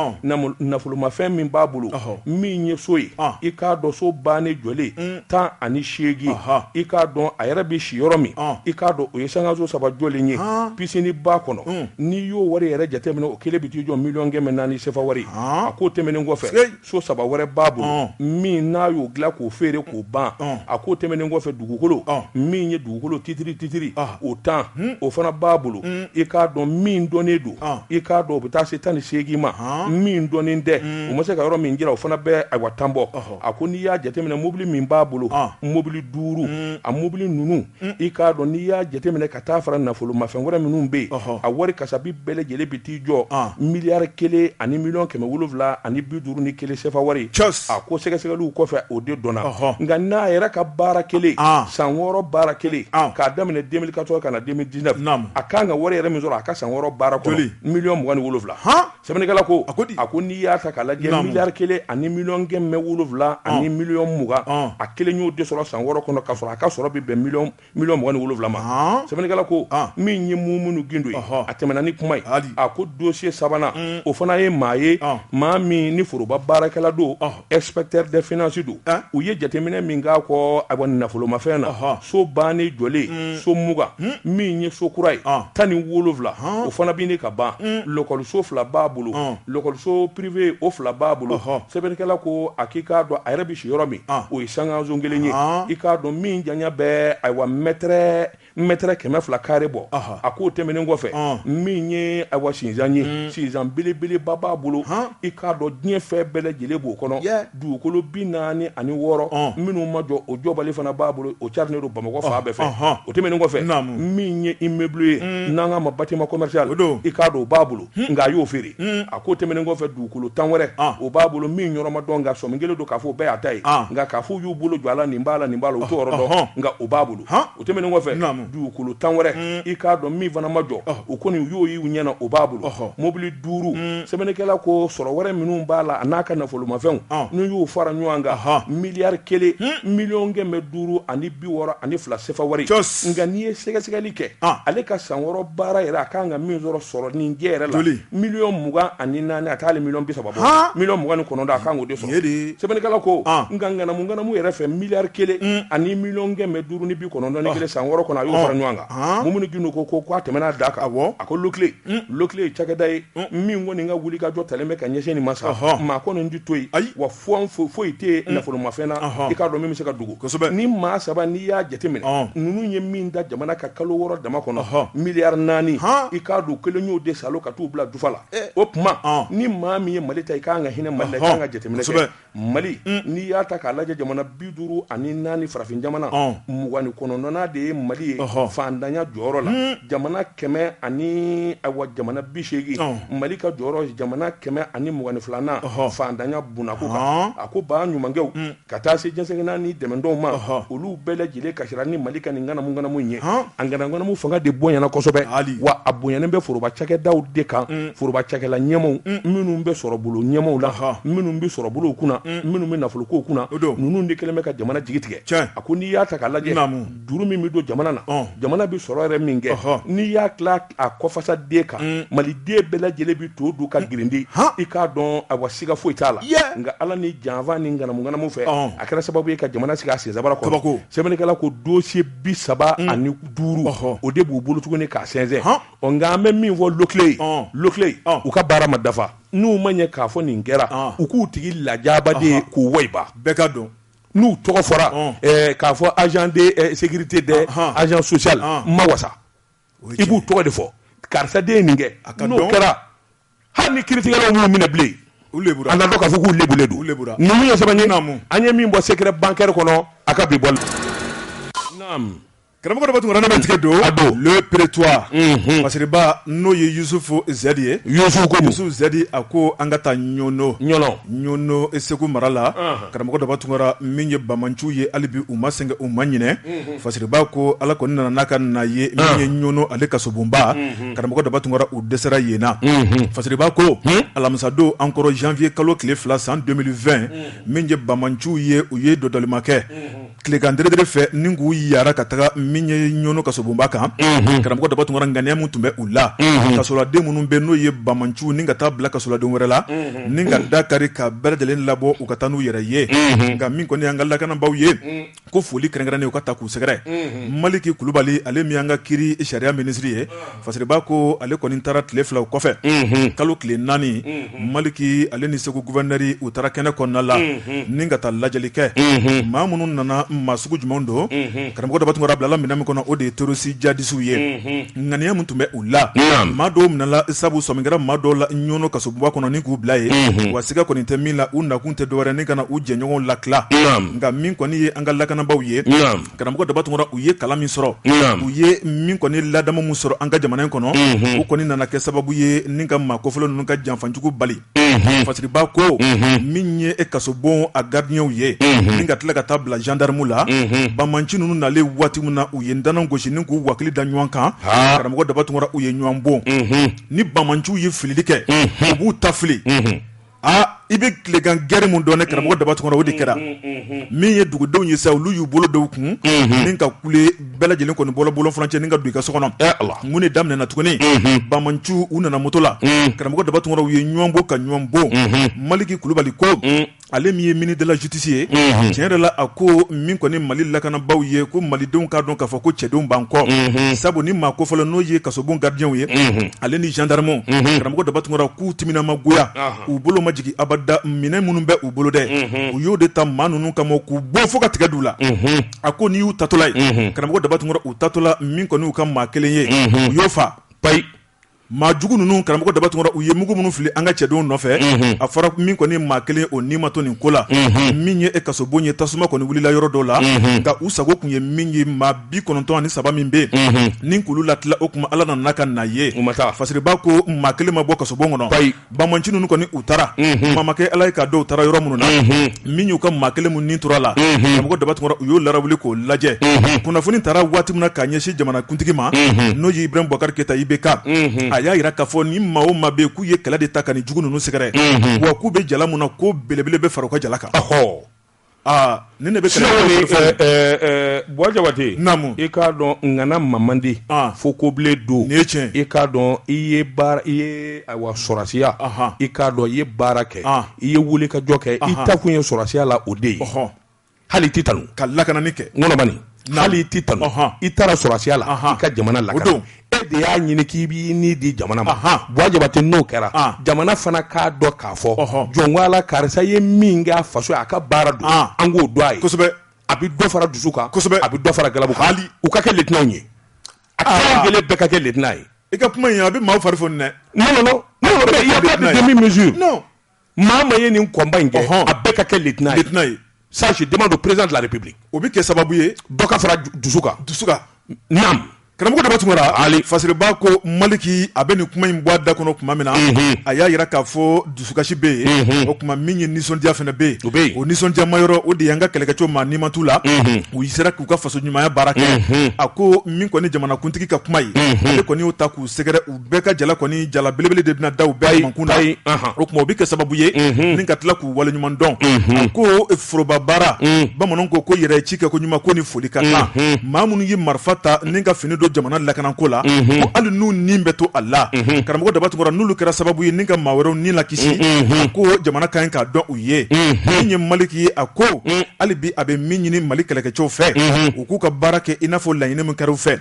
nafolomafɛn min b'a bolo min ye so ye i k'a dɔn so bannen jɔlen 18 i k'a dɔn a yɛrɛ bɛ si yɔrɔ min i k'a dɔn o ye sangaso 3 jɔlen ye piscine ba kɔnɔ n'i y'o wari yɛrɛ jateminɛ o kelen bi t'i jɔ 400,000 sefa wari a k'o tɛmɛnen kɔfɛ so 3 wɛrɛ b'a bolo min n'a y'o dilan k'o feere k'o ban a k'o tɛmɛnen kɔfɛ dugukolo min ye dugukolo titiri o temps o fana b'a bolo i k'a dɔn min dɔnnen don i k'a dɔn o bɛ taa se 18 ma min dɔnnen tɛ o ma se ka yɔrɔ min jira o fana bɛ ayiwa tan bɔ a ko n'i y'a jateminɛ mobili min b'a bolo mobili 5 a mobili ninnu i k'a dɔn n'i y'a jateminɛ ka taa fara nafolomafɛn wɛrɛ minnu bɛ yen a wari kasabi bɛɛ lajɛlen bi t'i jɔ miliyari 1 ani miliyɔn 751 sefa wari a ko sɛgɛsɛgɛliw kɔfɛ o de dɔnna nka n'a yɛrɛ ka baara kelen san 6 baara kelen k'a daminɛ 2014 ka na 2019 a kan ka wari yɛrɛ min sɔrɔ a ka san 6 baara kɔnɔ miliyɔn 27 sɛbɛnnikɛla ko a ko n'i y'a ta k'a lajɛ miliyari 1 ani miliyɔn 750 ani miliyɔn 20 a kelen y'o de sɔrɔ san 6 kɔnɔ ka sɔrɔ a ka sɔrɔ bi bɛn miliyɔn 27 ma sɛbɛnnikɛla ko min ye mumunu gindo ye a tɛmɛna ni kuma ye a ko dossier 3nan o fana ye maa ye maa min ni foroba baarakɛla don inspecteur des finances don u ye jateminɛ min k'a kɔ a nafolomafɛn na so bannen jɔlen so mugan min ye so kura ye 17 o fana bi ne ka ban lɔkɔliso 2 b'a bolo lɔkɔliso privé o 2 b'a bolo sɛbɛnnikɛla ko a k'i k'a dɔn a yɛrɛ bi si yɔrɔ min o ye sangaso 1 ye i k'a dɔn min janya bɛɛ ayiwa mètre 200 carré bɔ a k'o tɛmɛnen kɔfɛ min ye ayiwa sinzan ye sinzan belebeleba b'a bolo i k'a dɔn diɲɛ fɛn bɛɛ lajɛlen b'o kɔnɔ dugukolo 46 minnu ma jɔ o jɔbali fana b'a bolo o carinen don Bamakɔ fan bɛɛ fɛ o tɛmɛnen kɔfɛ min ye immeuble ye n'an k'a ma bâtiment commercial i k'a dɔn o b'a bolo nka a y'o feere a k'o tɛmɛnen kɔfɛ dugukolo 10 wɛrɛ o b'a bolo min yɔrɔ ma dɔn nka sɔmi kelen don k'a fɔ o bɛɛ y'a ta ye nka k'a fɔ y'u bolo jɔ a la nin b'a la nin b'a la o t'o yɔrɔ dɔn nka o b'a bolo o tɛmɛnen kɔfɛ dugukolo 10 wɛrɛ i k'a dɔn min fana ma jɔ o kɔni u y'o y'u ɲɛna o b'a bolo mobili 5 sɛbɛnnikɛla ko sɔrɔ wɛrɛ minnu b'a la a n'a ka nafolomafɛnw n'u y'u fara ɲɔgɔn kan miliyari 1 miliyɔn 560 ani 62 sefa wari nka n'i ye sɛgɛsɛgɛli kɛ ale ka san 6 baara yɛrɛ a kan ka min sɔrɔ nin jɛ yɛrɛ la miliyɔn 24 a t'ale miliyɔn 30 bɔ miliyɔn 29 a kan k'o de sɔrɔ sɛbɛnnikɛla ko nka nganamu yɛrɛ fɛ miliyari 1 ani miliyɔn 591 san 6 kɔnɔ a y'o fara ɲɔgɔn kan mumuni gindo ko a tɛmɛna da kan a ko lokile ye cakɛda ye min kɔni ka wuli ka jɔ talen bɛ ka ɲɛsin nin ma sa maa kɔni ti to yen wa foyi tɛ nafolomafɛn na i k'a dɔn min bɛ se ka dogo ni maa 3 n'i y'a jateminɛ ninnu ye min da jamana ka kalo 6 dama kɔnɔ miliyari 4 i k'a dɔn kelen y'o de salo ka t'u bila dufa la o tuma ni maa min ye Mali ta i k'an ka hinɛ Mali la i k'an ka jateminɛ kɛ Mali n'i y'a ta k'a lajɛ jamana 54 farafin jamana 29 de ye Mali ye fandanya jɔyɔrɔ la jamana 100 ani jamana 80 Mali ka jɔyɔrɔ jamana 122 fandanya bunako kan a ko ba ɲumankɛw ka taa se jɛnsɛgɛnna ni dɛmɛdenw ma olu bɛɛ lajɛlen kasira ni Mali ka nin nganamu ye a nganamu fanga de bonyana kosɛbɛ wa a bonyanen bɛ foroba cakɛdaw de kan foroba cakɛla ɲɛmaw minnu bɛ sɔrɔ bolo ɲɛmaw la minnu bɛ sɔrɔ bolo kunna minnu bɛ nafolokow kunna ninnu de kelen bɛ ka jamana jigi tigɛ a ko n'i y'a ta k'a lajɛ juru min bɛ don jamana na jamana bɛ sɔrɔ yɛrɛ min kɛ n'i y'a tila a kɔfasa den kan maliden bɛɛ lajɛlen bɛ to dun ka girindi i k'a dɔn a wa siga foyi t'a la nka ala ni janfa ni nganamu fɛ a kɛra sababu ye ka jamana sigi a sensabara kɔnɔ sɛbɛnnikɛla ko dossier 35 o de b'u bolo tuguni k'a sɛnsɛn nka an bɛ min fɔ lokile u ka baara ma dafa n'u ma ɲɛ k'a fɔ nin kɛra u k'u tigi lajabaden k'u wayiba bɛɛ ka dɔn n'u tɔgɔ fɔra k'a fɔ agent de sécurité des agent social ma wasa i b'u tɔgɔ de fɔ karisa den nin kɛ n'o kɛra hali ni kiiritigɛlaw m'u minɛ bilen an ka dɔn k'a fɔ k'u lebulen don ninnu ye sɛbɛn ye an ye min bɔ secret bancaire kɔnɔ a ka bi bɔ karamɔgɔ dɔ bɛ tun bɛ tigɛ don le prétoire masiriba n'o ye Yusufu Zɛdi ye Yusufu Zɛdi a ko an ka taa ɲɔnɔ Segu mara la karamɔgɔ dɔ bɛ tun min ye Bamancu ye hali bi u ma sɛgɛn u ma ɲinɛ fasiriba ko ala kɔni nana n'a ka na ye min ye ɲɔnɔ ale ka sobonba karamɔgɔ dɔ bɛ tun u dɛsɛra yen na fasiriba ko alamisadon an kɔrɔ janvier kalo tile 2 san 2020 min ye Bamancu ye u ye dɔdɔlimakɛ tilekan dɛrɛdɛrɛ fɛ ni k'u yara ka taga min ye ɲɔnɔ kasobonba kan karamɔgɔ daba tunkara ŋaniya mun tun bɛ u la kasoladen minnu bɛ n'o ye bamancu ni ka taa bila kasoladen wɛrɛ la ni ka da kari ka bɛɛ lajɛlen labɔ u ka taa n'u yɛrɛ ye nka min kɔni y'an ka lakanabaw ye ko foli kɛrɛnkɛrɛnnen u ka ta k'u sɛgɛrɛ Maliki Kulubali ale min y'an ka kiiri sariya minisiri ye Fasiriba ko ale kɔni taara tile 2 kɔfɛ kalo tile 4 Maliki ale ni Segu gouverneur u taara kɛnɛ kɔnɔna la ni ka taa lajɛli kɛ maa minnu nana maa sugu jumɛn don karamɔgɔ daba tunkara bilala minɛn min kɔnɔ o de ye terroriste jihadistes ye ŋaniya min tun bɛ u la maa dɔw minɛla sabu sɔmingɛra maa dɔw la ɲɔnɔ kasobonba kɔnɔ ni k'u bila ye wa siga kɔni tɛ min la u nakun tɛ dɔwɛrɛ ni kana u jɛɲɔgɔnw latila nka min kɔni ye an ka lakanabaw ye karamɔgɔ daba tunkara u ye kalan min sɔrɔ u ye min kɔni ladamu min sɔrɔ an ka jamana in kɔnɔ u kɔni nana kɛ sababu ye ni ka maa kofɔlɔ ninnu ka janfanjugu bali Fasiriba ko min ye kasobon a gardien ye ni ka tila ka taa bila gendarme la bamanci ninnu nalen waati min na u ye ndana gosi ni k'u wakili da ɲɔgɔn kan karamɔgɔ daba tunkara u ye ɲɔgɔn bon ni bamanciw ye filili kɛ u b'u ta fili i bɛ tilegan gɛrɛ mun dɔn ne karamɔgɔ daba tunkara o de kɛra min ye dugudenw ye sa olu y'u bolo dɔw kun ni ka kule bɛɛ lajɛlen kɔni bolo furancɛ ni ka don i ka so kɔnɔ mun de daminɛna tuguni bamancu u nana moto la karamɔgɔ daba tunkara u ye ɲɔgɔn bɔ ka ɲɔgɔn bon Maliki Kulubali ko ale min ye ministre de la justice ye tiɲɛ yɛrɛ la a ko min kɔni Mali lakanabaw ye ko malidenw k'a dɔn k'a fɔ ko cɛdenw b'an kɔ sabu ni maa kofɔlɔ n'o ye kasobon gardien ye ale ni gendarme karamɔgɔ daba tunkara k'u timina ma goya u bolo ma jigin abada minɛn minnu bɛ u bolo dɛ u y'o de ta maa ninnu kama k'u bɔ fo ka tigɛ d'u la a ko n'i y'u tatɔla ye karamɔgɔ daba tunkara u tatɔla min kɔni y'u ka maa kelen ye u y'o fa payi maa jugu ninnu karamɔgɔ daba tunkara u ye mugu minnu fili an ka cɛdenw nɔfɛ a fɔra min kɔni maa kelen o ni ma to nin ko la min ye kasobon ye tasuma kɔni wulila yɔrɔ dɔw la nka u sago kun ye min ye maa 93 min bɛ ni k'olu latila o kuma ala nana ka na ye Fasiriba ko maa kelen ma bɔ kasobon kɔnɔ bamanci ninnu kɔni u taara mamakɛ ala ye ka dɔw taara yɔrɔ minnu na min y'u ka maa kelen mun ni tora la karamɔgɔ daba tunkara u y'o larawuli k'o lajɛ kunnafoni taara waati min na k'a ɲɛsin jamanakuntigi ma n'o ye Ibrahim Boubacar Keita IBK a y'a yira k'a fɔ ni maa o maa bɛ k'u ye kɛlɛ de ta ka ni jugu ninnu sɛgɛrɛ wa k'u bɛ jala mun na ko belebele bɛ fara u ka jala kan ni ne bɛ Buwa Jabate i k'a dɔn ŋana mamandi fo kobilen don i k'a dɔn i ye sɔrɔsiya i k'a dɔn i ye baara kɛ i ye wuli ka jɔ kɛ i ta kun ye sɔrɔsiya la o de ye hali i tɛ tanu ka lakanani kɛ ŋɔnɔbani hali i tɛ tanu i taara sɔrɔsiya la i ka jamana lakana e de y'a ɲini k'i b'i ni di jamana ma Buwa Jabate n'o kɛra jamana fana k'a dɔn k'a fɔ jɔn karisa ye min k'a faso ye a ka baara don an k'o dɔn a ye kosɛbɛ a bɛ dɔ fara dusu kan kosɛbɛ a bɛ dɔ fara galabu kan hali u ka kɛ lieutenant ye a kelen bɛɛ ka kɛ lieutenant ye i ka kuma in a bɛ maaw fari foni dɛ non il y a pas de demi-mesure maa ma ye nin kɔnba in kɛ a bɛɛ ka kɛ lieutenant ye ça je demande au président de la République o bɛ kɛ sababu ye dɔ ka fara dusu kan naam karamɔgɔ daba tunkara Fasiriba ko Maliki a bɛ nin kuma in bɔ a da kɔnɔ tuma min na a y'a yira k'a fɔ dusukasi bɛ yen o tuma min ye nisɔndiya fana bɛ yen o nisɔndiya mayɔrɔ o de y'an ka kɛlɛkɛcɛw maa n'i ma t'u la u sera k'u ka faso ɲumanya baara kɛ a ko min kɔni jamanakuntigi ka kuma ye ale kɔni y'o ta k'u sɛgɛrɛ u bɛɛ ka jala kɔni jala belebele de bɛna da u bɛɛ mankun na o tuma o bɛ kɛ sababu ye ni ka tila k'u waleɲuman dɔn a ko foroba baara bamananw ko yɛrɛ ci kɛ ko ɲuman ko ni foli ka kan maa minnu ye marifa ta ni ka fini don jamana lakanako la ko hali n'u nin bɛ to a la karamɔgɔ daba tunkara n'olu kɛra sababu ye ni ka maa wɛrɛw ni lakisi a ko jamana ka ɲi k'a dɔn u ye min ye Maliki ye a ko hali bi a bɛ min ɲini Mali kɛlɛkɛcɛw fɛ u k'u ka baara kɛ i n'a fɔ laɲini min kɛra u fɛ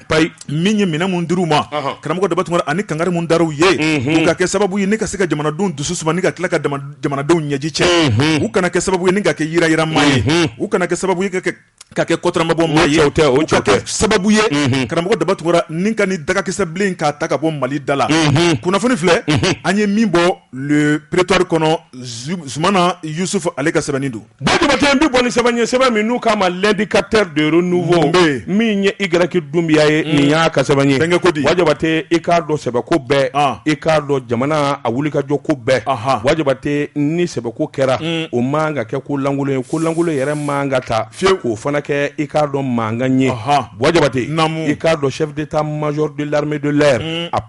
min ye minɛn mun dir'u ma karamɔgɔ daba tunkara ani kangari mun dar'u ye u ka kɛ sababu ye ni ka se ka jamanadenw dusu suma ni ka tila ka jamanadenw ɲɛji cɛ u kana kɛ sababu ye ni ka kɛ yirayira maa ye u kana kɛ sababu ye ka kɛ kɔtɔrɔmabɔ maa ye u ka kɛ sababu ye karamɔgɔ daba tunkara ni ka ni dagakisɛ bilen k'a ta ka bɔ Mali da la kunnafoni filɛ an ye min bɔ le prétoire kɔnɔ Zumana Yusuf ale ka sɛbɛnni don Buwa Jabate bɛ bɔ ni sɛbɛn ye sɛbɛn min n'u k'a ma l'indicateur de renouveau min ye Y Dunbiya ye nin y'a ka sɛbɛn ye Buwa Jabate i k'a dɔn sɛbɛko bɛɛ i k'a dɔn jamana a wulikajɔ ko bɛɛ Buwa Jabate ni sɛbɛko kɛra o man ka kɛ ko lankolon ye ko lankolon yɛrɛ man ka ta k'o fana fana kɛ i k'a dɔn mankan ye Buwa Jabate i k'a dɔn chef d'état-major de l'armée de l'air a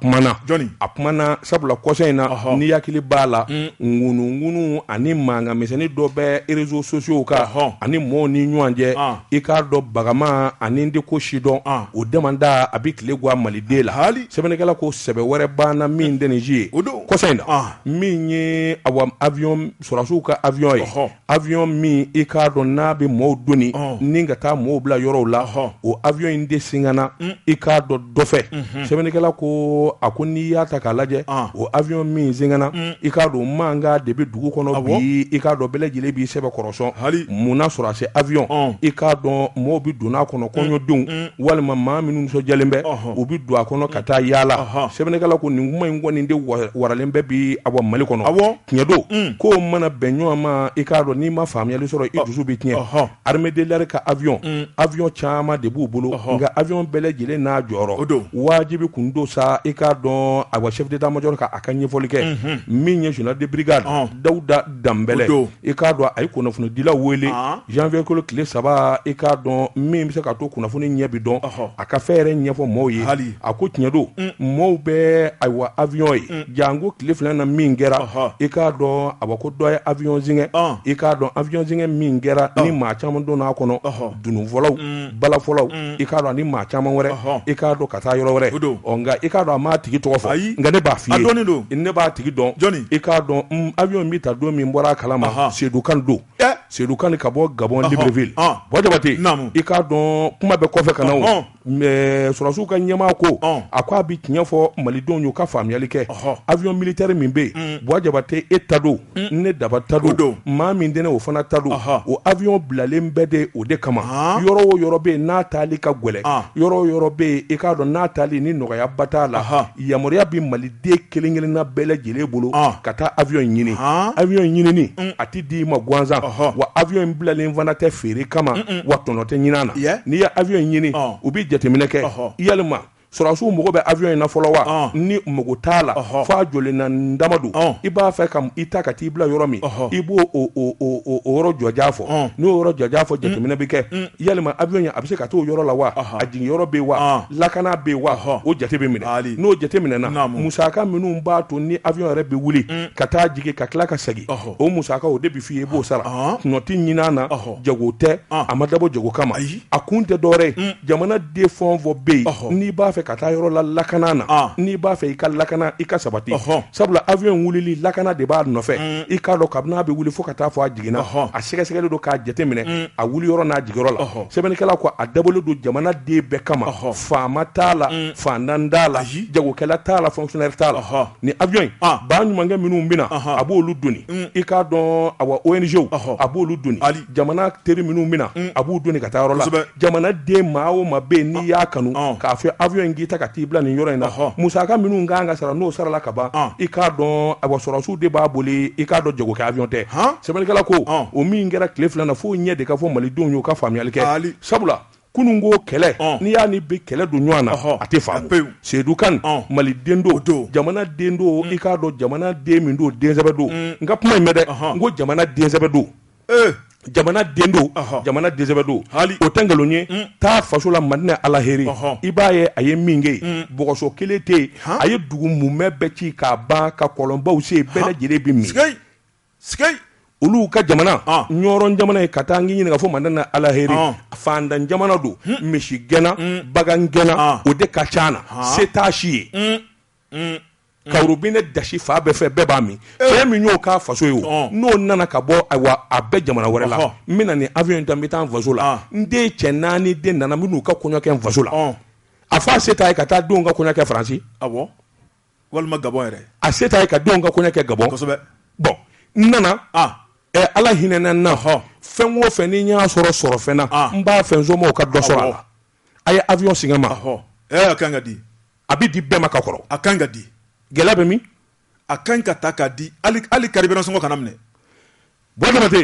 kumana sabula kɔsɛ in na ni yakili b'a la ŋunu ani mankan misɛnnin dɔ bɛ réseaux sociaux kan ani mɔɔw ni ɲɔgɔn cɛ i k'a dɔn bagama ani ndi ko sidɔn o demanda a bi tile guwa maliden la sɛbɛnnikɛla ko sɛbɛ wɛrɛ banna min tɛ nin ye kɔsɛ in na min ye avion sɔrɔsiw ka avion ye avion min i k'a dɔn n'a bɛ mɔɔw doni ni ka taa mɔɔw bila yɔrɔw la o avion in de singana i k'a dɔn dɔ fɛ sɛbɛnnikɛla ko a ko n'i y'a ta k'a lajɛ o avion min singana i k'a dɔn mankan de bɛ dugu kɔnɔ bi i k'a dɔn bɛɛ lajɛlen b'i sɛbɛ kɔrɔsɔn munna sɔrɔ a se avion i k'a dɔn mɔɔw bɛ don a kɔnɔ kɔɲɔdenw walima maa minnu nisɔndiyalen bɛ u bɛ don a kɔnɔ ka taa yaala sɛbɛnnikɛla ko nin kuma in kɔni de waralen bɛ bi Mali kɔnɔ tiɲɛ don k'o mana bɛn ɲɔgɔn ma i k'a dɔn n'i ma faamuyali sɔrɔ i dusu bɛ tiɲɛ armée de l'air ka avion caman de b'u bolo nka avion bɛɛ lajɛlen n'a jɔyɔrɔ wajibi kun do sa i k'a dɔn chef d'état-major ka a ka ɲɛfɔli kɛ min ye général de brigade Dawuda Danbɛlɛ i k'a dɔn a ye kunnafonidilaw wele janvier kalo tile 3 i k'a dɔn min bɛ se ka to kunnafoni ɲɛ bi dɔn a ka fɛn yɛrɛ ɲɛfɔ mɔɔw ye a ko tiɲɛ don mɔɔw bɛ avion ye jango tile fila na min kɛra i k'a dɔn ko dɔ ye avion zingɛ i k'a dɔn avion zingɛ min kɛra ni maa caman donna a kɔnɔ dunufɔlaw balafɔlaw i k'a dɔn ni maa caman wɛrɛ i k'a dɔn ka taa yɔrɔ wɛrɛ nka i k'a dɔn a m'a tigi tɔgɔ fɔ nka ne b'a f'i ye ne b'a tigi dɔn i k'a dɔn avion bɛ ta don min bɔra a kalama Seydou Kane don Seydou Kane ka bɔ Gabon Libreville Buwa Jabate i k'a dɔn kuma bɛ kɔfɛ ka na o sɔrɔsiw ka ɲɛmaa ko a ko a bɛ tiɲɛ fɔ malidenw y'u ka faamuyali kɛ avion militaire min bɛ yen Buwa Jabate e ta don ne daba ta don maa min tɛ ne o fana ta don o avion bilalen bɛɛ de o de kama yɔrɔ o yɔrɔ bɛ yen n'a taali ka gɛlɛn yɔrɔ o yɔrɔ bɛ yen i k'a dɔn n'a taali ni nɔgɔyaba t'a la yamaruya bɛ maliden kelen-kelenna bɛɛ lajɛlen bolo ka taa avion ɲini avion ɲinini a tɛ di i ma gansan wa avion in bilalen fana tɛ feere kama wa tɔnɔ tɛ ɲin'a na n'i ye avion ɲini u bɛ jateminɛ kɛ yalima sɔrɔsiw mago bɛ avion in na fɔlɔ wa ni mago t'a la f'a jɔlen na ndama don i b'a fɛ ka i ta ka t'i bila yɔrɔ min i b'o o yɔrɔ jɔja fɔ n'o yɔrɔ jɔja fɔ jateminɛ bɛ kɛ yalima avion in a bɛ se ka t'o yɔrɔ la wa a jigin yɔrɔ bɛ wa lakana bɛ wa o jate bɛ minɛ n'o jate minɛna musaka minnu b'a to ni avion yɛrɛ bɛ wuli ka taa jigin ka tila ka segin o musaka o de bɛ f'i ye i b'o sara nɔ tɛ ɲin'a na jago tɛ a ma dabɔ jago kama a kun tɛ dɔwɛrɛ ye jamana den fɛn o fɛn bɛ yen n'i b'a fɛ ka taa yɔrɔ la lakana na n'i b'a fɛ i ka lakana i ka sabati sabula avion wulili lakana de b'a nɔfɛ i k'a dɔn kabini a bɛ wuli fo ka taa fɔ a jiginna a sɛgɛsɛgɛlen don k'a jateminɛ a wuli yɔrɔ n'a jigiyɔrɔ la sɛbɛnnikɛla ko a dabɔlen don jamana den bɛɛ kama faama t'a la fantan t'a la jagokɛla t'a la fonctionnaire t'a la ni avion in ba ɲumankɛ minnu bɛna a b'olu doni i k'a dɔn ONG a b'olu doni jamana teri minnu bɛna a b'u doni ka taa yɔrɔ la jamana den maa o maa bɛ yen n'i y'a kanu k'a fɔ avion in k'i ta ka t'i bila nin yɔrɔ in na musaka minnu kan ka sara n'o sarala ka ban i k'a dɔn sɔrɔsiw de b'a boli i k'a dɔn jagokɛ avion tɛ sɛbɛnnikɛla ko o min kɛra tile fila na fo ɲɛ de ka fɔ malidenw y'u ka faamuyali kɛ sabula kunun ko kɛlɛ n'i y'a ni bɛ kɛlɛ don ɲɔgɔn na a tɛ faamu Seydou Kane maliden don jamana den don i k'a dɔn jamana den min don densɛbɛ don n ka kuma in mɛn dɛ n ko jamana densɛbɛ don jamana den don jamana densɛbɛ don o tɛ nkalon ye taa faso la Madinɛ Alaheri i b'a ye a ye min kɛ yen bɔgɔso kelen tɛ yen a ye dugu munmɛ bɛɛ ci k'a ban ka kɔlɔnbaw se bɛɛ lajɛlen bɛ min olu ka jamana ɲɔrɔn jamana ye ka taa n ɲininka fo Madinɛ Alaheri fantan jamana don misi gɛnna bagan gɛnna o de ka ca na se t'a si ye karobine dasi fa bɛɛ fɛ bɛɛ b'a min fɛn min y'o k'a faso ye o n'o nana ka bɔ a bɛɛ jamana wɛrɛ la n bɛna ni avion in ta n bɛ taa n faso la n den cɛ 4 den nana n bɛn'u ka kɔɲɔ kɛ n faso la a fɔ a se t'a ye ka taa denw ka kɔɲɔ kɛ Faransi walima Gabon yɛrɛ a se t'a ye ka denw ka kɔɲɔ kɛ Gabon bon n nana ala hinɛna n na fɛn o fɛn ni n y'a sɔrɔ fɛn na n b'a fɛ n somɔgɔw ka dɔ sɔrɔ a la a ye avion singɛ n ma a kan ka di a bɛ di bɛɛ ma ka kɔrɔ a kan ka di gɛlɛya bɛ min a kan ka ta k'a di hali carburant sɔngɔ kana minɛ Buwa Jabate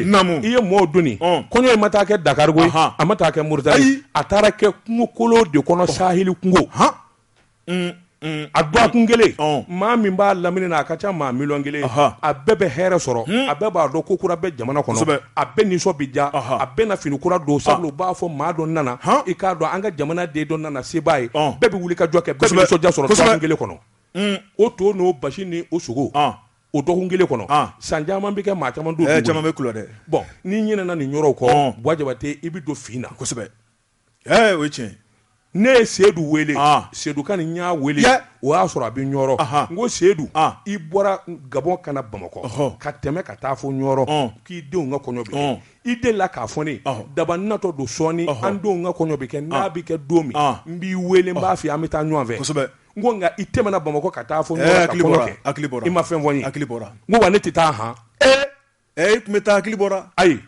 i ye mɔɔw doni kɔɲɔ in ma taa kɛ Dakar koyi a ma taa kɛ Moritani a taara kɛ kungo kolon de kɔnɔ Saheli kungo a do a kun kelen maa min b'a lamini na a ka ca maa miliyɔn kelen a bɛɛ bɛ hɛrɛ sɔrɔ a bɛɛ b'a dɔn ko kura bɛ jamana kɔnɔ a bɛɛ nisɔn bi diya a bɛɛ na fini kura don sabula u b'a fɔ maa dɔ nana i k'a dɔn an ka jamana den dɔ nana se b'a ye bɛɛ bɛ wuli ka jɔ kɛ bɛɛ bɛ nisɔndiya sɔrɔ dɔgɔkun kelen kɔnɔ o to n'o basi ni o sogo o dɔgɔkun kelen kɔnɔ san caman bɛ kɛ maa caman don caman bɛ kulɔ dɛ bɔn n'i ɲinɛna nin yɔrɔw kɔ Buwa Jabate i bɛ don fin na kosɛbɛ o ye tiɲɛ ne ye Sedu wele Sedu ka nin y'a wele o y'a sɔrɔ a bɛ ɲɔrɔ n ko Sedu i bɔra Gabɔn ka na Bamakɔ ka tɛmɛ ka taa fɔ ɲɔrɔ k'i denw ka kɔɲɔ bɛ kɛ i delila k'a fɔ ne daba natɔ don sɔɔni an denw ka kɔɲɔ bɛ kɛ n'a bɛ kɛ don min n b'i wele n b'a f'i an bɛ taa ɲɔgɔn fɛ kosɛbɛ n ko nka i tɛmɛna Bamakɔ ka taa fɔ ɲɔrɔ ka kɔɲɔ kɛ i ma fɛn fɔ n ye hakili bɔra n ko wa ne tɛ taa han i tun bɛ taa hakili bɔra ayi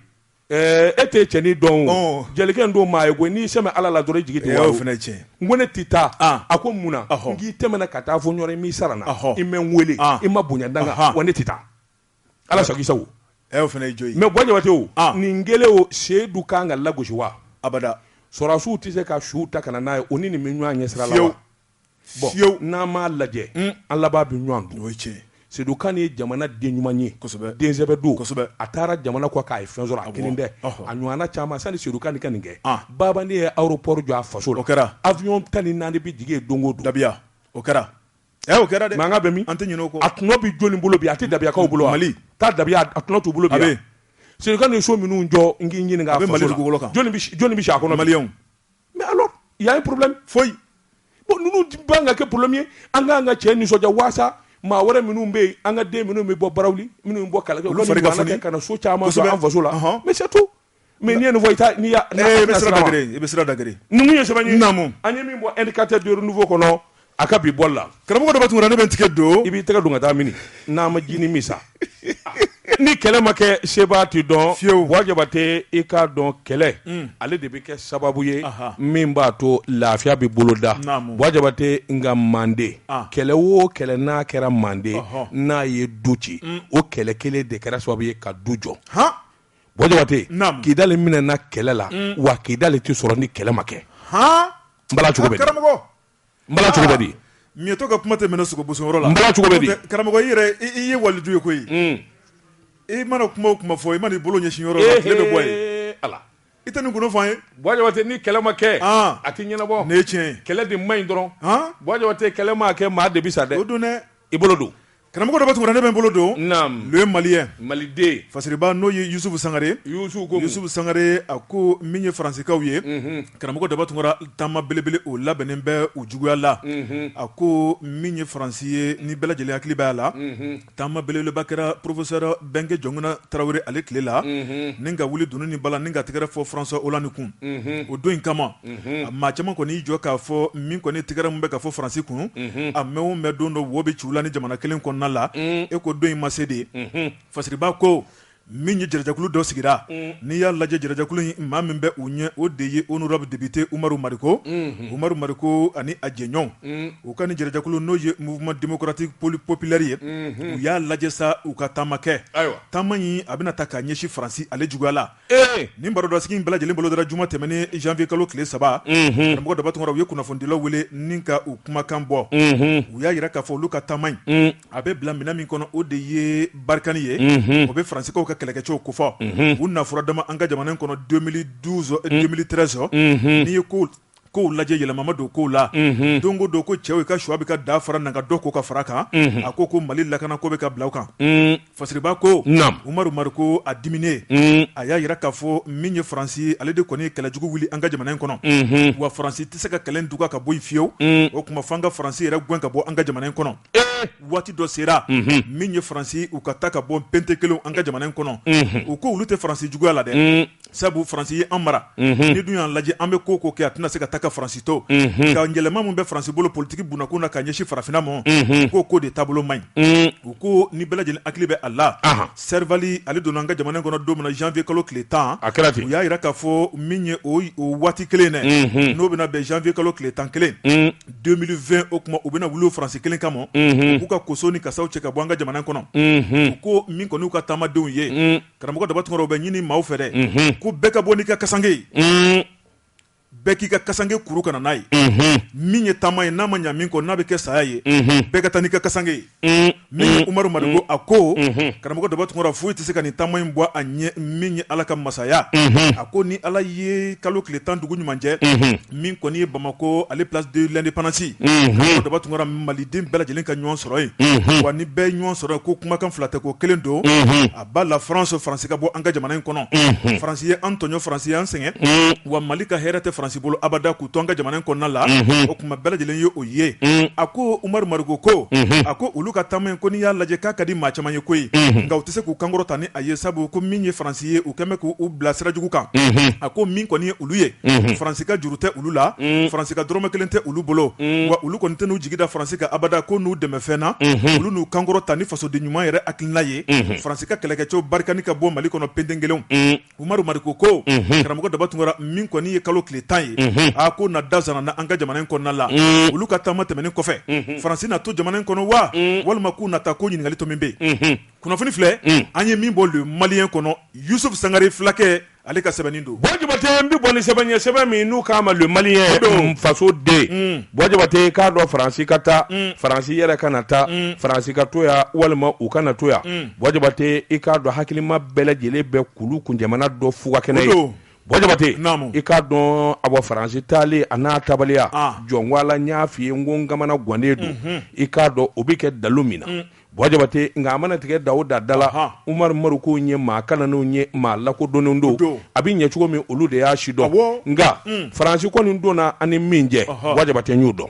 e tɛ cɛnin dɔn o jelikɛ in don maa ye koyi n'i sɛmɛ Ala la dɔrɔn i jigi tɛ wa o fana ye tiɲɛ n ko ne tɛ taa a ko mun na n k'i tɛmɛna ka taa fɔ ɲɔrɔ i m'i sara n na i mɛ n wele i ma bonya dan kan wa ne tɛ taa Ala sago i sago o fana ye jo ye mais Buwa Jabate o nin kelen o Sedu kan ka lagosi wa abada sɔrɔdasiw tɛ se ka su ta ka na n'a ye o ni nin bɛ ɲɔgɔn ɲɛ sira la wa bɔn n'an m'a lajɛ an laban bɛ ɲɔgɔn dun o ye tiɲɛ Sedu kan ye jamana den ɲuman ye kosɛbɛ densɛbɛ don kosɛbɛ a taara jamana kɔ k'a ye fɛn sɔrɔ a kelen dɛ a ɲɔgɔnna caman sani Sedu kan ka nin kɛ baba ne ye aéroport jɔ a faso la o kɛra avion 14 bɛ jigin yen don o don dabiya o kɛra o kɛra dɛ mankan bɛ min an tɛ ɲinɛ o kɔ a tɔnɔ bɛ jɔnni bolo bi a tɛ dabiyakaw bolo wa Mali taa dabiya a tɔnɔ t'u bolo bi wa Sedu kan ni so minnu jɔ n k'i ɲininka a faso la jɔnni bɛ si a kɔnɔ maliyɛnw mais alors il y a un problème foyi bon ninnu b'an ka kɛ problème ye an k'an ka cɛ nisɔndiya waasa maa wɛrɛ minnu bɛ yen an ka den minnu bɛ bɔ barawuli minnu bɛ bɔ kalakɛ olu ni ɲɔgɔnna kɛ ka na so caman jɔ an faso la mais c'est tout mais n'i ye nin fɔ i bɛ sira dagere ni mun ye sɛbɛn ye naamu an ye min bɔ indicateur de renouveau kɔnɔ a ka bi bɔli la karamɔgɔ dɔ bɛ tugura ne bɛ n tigɛ don i b'i tɛgɛ don ka taa mini n'a ma ji ni min sa ni kɛlɛ ma kɛ sebaa tɛ dɔn fiyewu Buwa Jabate i k'a dɔn kɛlɛ ale de bɛ kɛ sababu ye min b'a to lafiya bɛ boloda Buwa Jabate nka Manden kɛlɛ o kɛlɛ n'a kɛra Manden n'a ye du ci o kɛlɛ kelen de kɛra sababu ye ka du jɔ Buwa Jabate Kidali minɛna kɛlɛ la wa Kidali tɛ sɔrɔ ni kɛlɛ ma kɛ n bala cogo bɛ di n bala cogo bɛ di miyɛtɔ ka kuma tɛ mɛnɛ sogo bosoyɔrɔ la n bala cogo bɛ di karamɔgɔ i yɛrɛ i ye walidu ye koyi i mana kuma o kuma fɔ i mana i bolo ɲɛsin yɔrɔ la tile bɛ bɔ ye ala i tɛ nin kunna fɔ an ye Buwa Jabate ni kɛlɛ ma kɛ a tɛ ɲɛnabɔ ne ye tiɲɛ kɛlɛ de man ɲi dɔrɔn Buwa Jabate kɛlɛ ma kɛ maa de bi sa dɛ o don dɛ i bolo don karamɔgɔ dɔ bɛ tugura ne bɛ n bolo don le maliyɛn maliden fasiriba n'o ye Yusufu Sangare Yusufu Sangare a ko min ye faransikaw ye karamɔgɔ dɔ bɛ tugura taama belebele o labɛnnen bɛ u juguya la a ko min ye faransi ye ni bɛɛ lajɛlen hakili b'a la taama belebeleba kɛra professeur Bɛnkɛ Jɔnkuna Tarawele ale tile la ni ka wuli dunun ni bala ni ka tɛgɛrɛ fɔ François Hollande kun o don in kama maa caman kɔni y'i jɔ k'a fɔ min kɔni tɛgɛrɛ min bɛ ka fɔ faransi kun a mɛn o mɛn don dɔ wo bɛ ciw la ni jamana kelen kɔnɔ la e ko don in ma se de fasiriba ko min ye jɛrɛjakulu dɔ sigira n'i y'a lajɛ jɛrɛjakulu in maa min bɛ u ɲɛ o de ye honorable député Umaru Mariko Umaru Mariko ani a jɛɲɔgɔn u ka ni jɛrɛjakulu n'o ye mouvement démocratique populaire ye u y'a lajɛ sa u ka taama kɛ taama in a bɛna ta k'a ɲɛsin faransi ale juguya la nin barodasigi in bɛɛ lajɛlen bolo dara juma tɛmɛnen janvier kalo tile 3 karamɔgɔ daba tunkara u ye kunnafonidilaw wele ni ka u kumakan bɔ u y'a yira k'a fɔ olu ka taama in a bɛ bila minɛn min kɔnɔ o de ye barikani ye o bɛ faransikaw ka kɛlɛkɛcɛw ko fɔ u nafura dama an ka jamana in kɔnɔ 2012 2013 n'i ye kow lajɛ yɛlɛmama don kow la don o don ko cɛw ka suwa bɛ ka da fara nan ka dɔ ko ka fara kan a ko Mali lakana ko bɛ ka bila u kan fasiriba ko Umaru Mariko a dimine a y'a yira k'a fɔ min ye faransi ale de kɔni ye kɛlɛjugu wuli an ka jamana in kɔnɔ wa faransi tɛ se ka kɛlɛ duga ka bɔ yen fiyewu o tuma f'an ka faransi yɛrɛ gɛn ka bɔ an ka jamana in kɔnɔ waati dɔ sera min ye faransi u ka taa ka bɔ pente kelen an ka jamana in kɔnɔ u ko olu tɛ faransi juguya la dɛ sabu faransi ye an mara ni dun y'an lajɛ an bɛ ko kɛ a tɛna se ka taa ka faransi to ka yɛlɛma min bɛ faransi bolo politiki bunakun na ka ɲɛsin farafinna ma ko de taabolo man ɲi u ko ni bɛɛ lajɛlen hakili bɛ a la Servali ale donna an ka jamana in kɔnɔ don min na janvier kalo tile 10 u y'a yira k'a fɔ min ye o waati kelen dɛ n'o bɛna bɛn janvier kalo tile 11 2020 o kuma u bɛna wuli o faransi kelen kama u ka koso ni kasaw cɛ ka bɔ an ka jamana in kɔnɔ u ko min kɔni y'u ka taamadenw ye karamɔgɔ daba tunkara u bɛ ɲini maaw fɛ dɛ ko bɛɛ ka bɔ n'i ka kasange ye bɛɛ k'i ka kasange kuru kana n'a ye min ye taama ye n'a ma ɲa min kɔ n'a bɛ kɛ saya ye bɛɛ ka taa n'i ka kasange ye min ye Umaru Marigo a ko karamɔgɔ Daba Tunkara foyi tɛ se ka nin taama in bɔ a ɲɛ min ye Ala ka masaya a ko ni Ala ye kalo tile 10 dugu ɲuman cɛ min kɔni ye Bamako ale place de l'indépendance karamɔgɔ Daba Tunkara maliden bɛɛ lajɛlen ka ɲɔgɔn sɔrɔ yen wa ni bɛɛ ɲɔgɔn sɔrɔ ko kumakan fila tɛ ko kelen don a b'a la France Faransi ka bɔ an ka jamana in kɔnɔ Faransi ye an tɔɲɔ Faransi ye an sɛgɛn wa Mali ka hɛrɛ tɛ Faransi bolo abada k'u to an ka jamana in kɔnɔna la o kuma bɛɛ lajɛlen ye o ye a ko Umaru Marigo ko a ko olu ka taama in ko n'i y'a lajɛ k'a ka di maa caman ye koyi nka u tɛ se k'u kankɔrɔ ta ni a ye sabu ko min ye Faransi ye u kɛn bɛ k'u bila sira jugu kan a ko min kɔni ye olu ye Faransi ka juru tɛ olu la Faransi ka dɔrɔmɛ kelen tɛ olu bolo wa olu kɔni tɛ n'u jigi da Faransi ka abada ko n'u dɛmɛ fɛn na olu n'u kankɔrɔ ta ni fasoden ɲuman yɛrɛ hakilina ye Faransi ka kɛlɛkɛcɛw barikani ka bɔ Mali kɔnɔ penden kelen Umaru Marigo ko karamɔgɔ Daba Tunkara min kɔni ye kalo tile 10 ye a ko na da zana na an ka jamana in kɔnɔna la olu ka taama tɛmɛnen kɔfɛ Faransi na to jamana in kɔnɔ wa walima k'u na taa ko ɲininkali to min bɛ yen kunnafoni filɛ an ye min bɔ le Malien kɔnɔ Yusuf Sangare fulakɛ ale ka sɛbɛnni don Bɔjabate n bɛ bɔ ni sɛbɛn ye sɛbɛn min n'u k'a ma le Malien faso den Bɔjabate k'a dɔn Faransi ka taa Faransi yɛrɛ ka na taa Faransi ka to yan walima u ka na to yan Bɔjabate i k'a dɔn hakilima bɛɛ lajɛlen bɛ kulu kun jamana dɔ fuga kɛnɛ ye Bɔjabate i k'a dɔn a bɔ Faransi taalen a n'a tabaliya jɔn wala n y'a f'i ye n ko n kamana gannen don i k'a dɔn o bɛ kɛ dalu min na Bɔjabate nka a mana tigɛ da o da la Umaru Marigo ye maa kananenw ye maa lakodɔnnenw don a bɛ ɲɛ cogo min olu de y'a si dɔn nka Faransi kɔni donna ani min jɛ Bɔjabate n y'o dɔn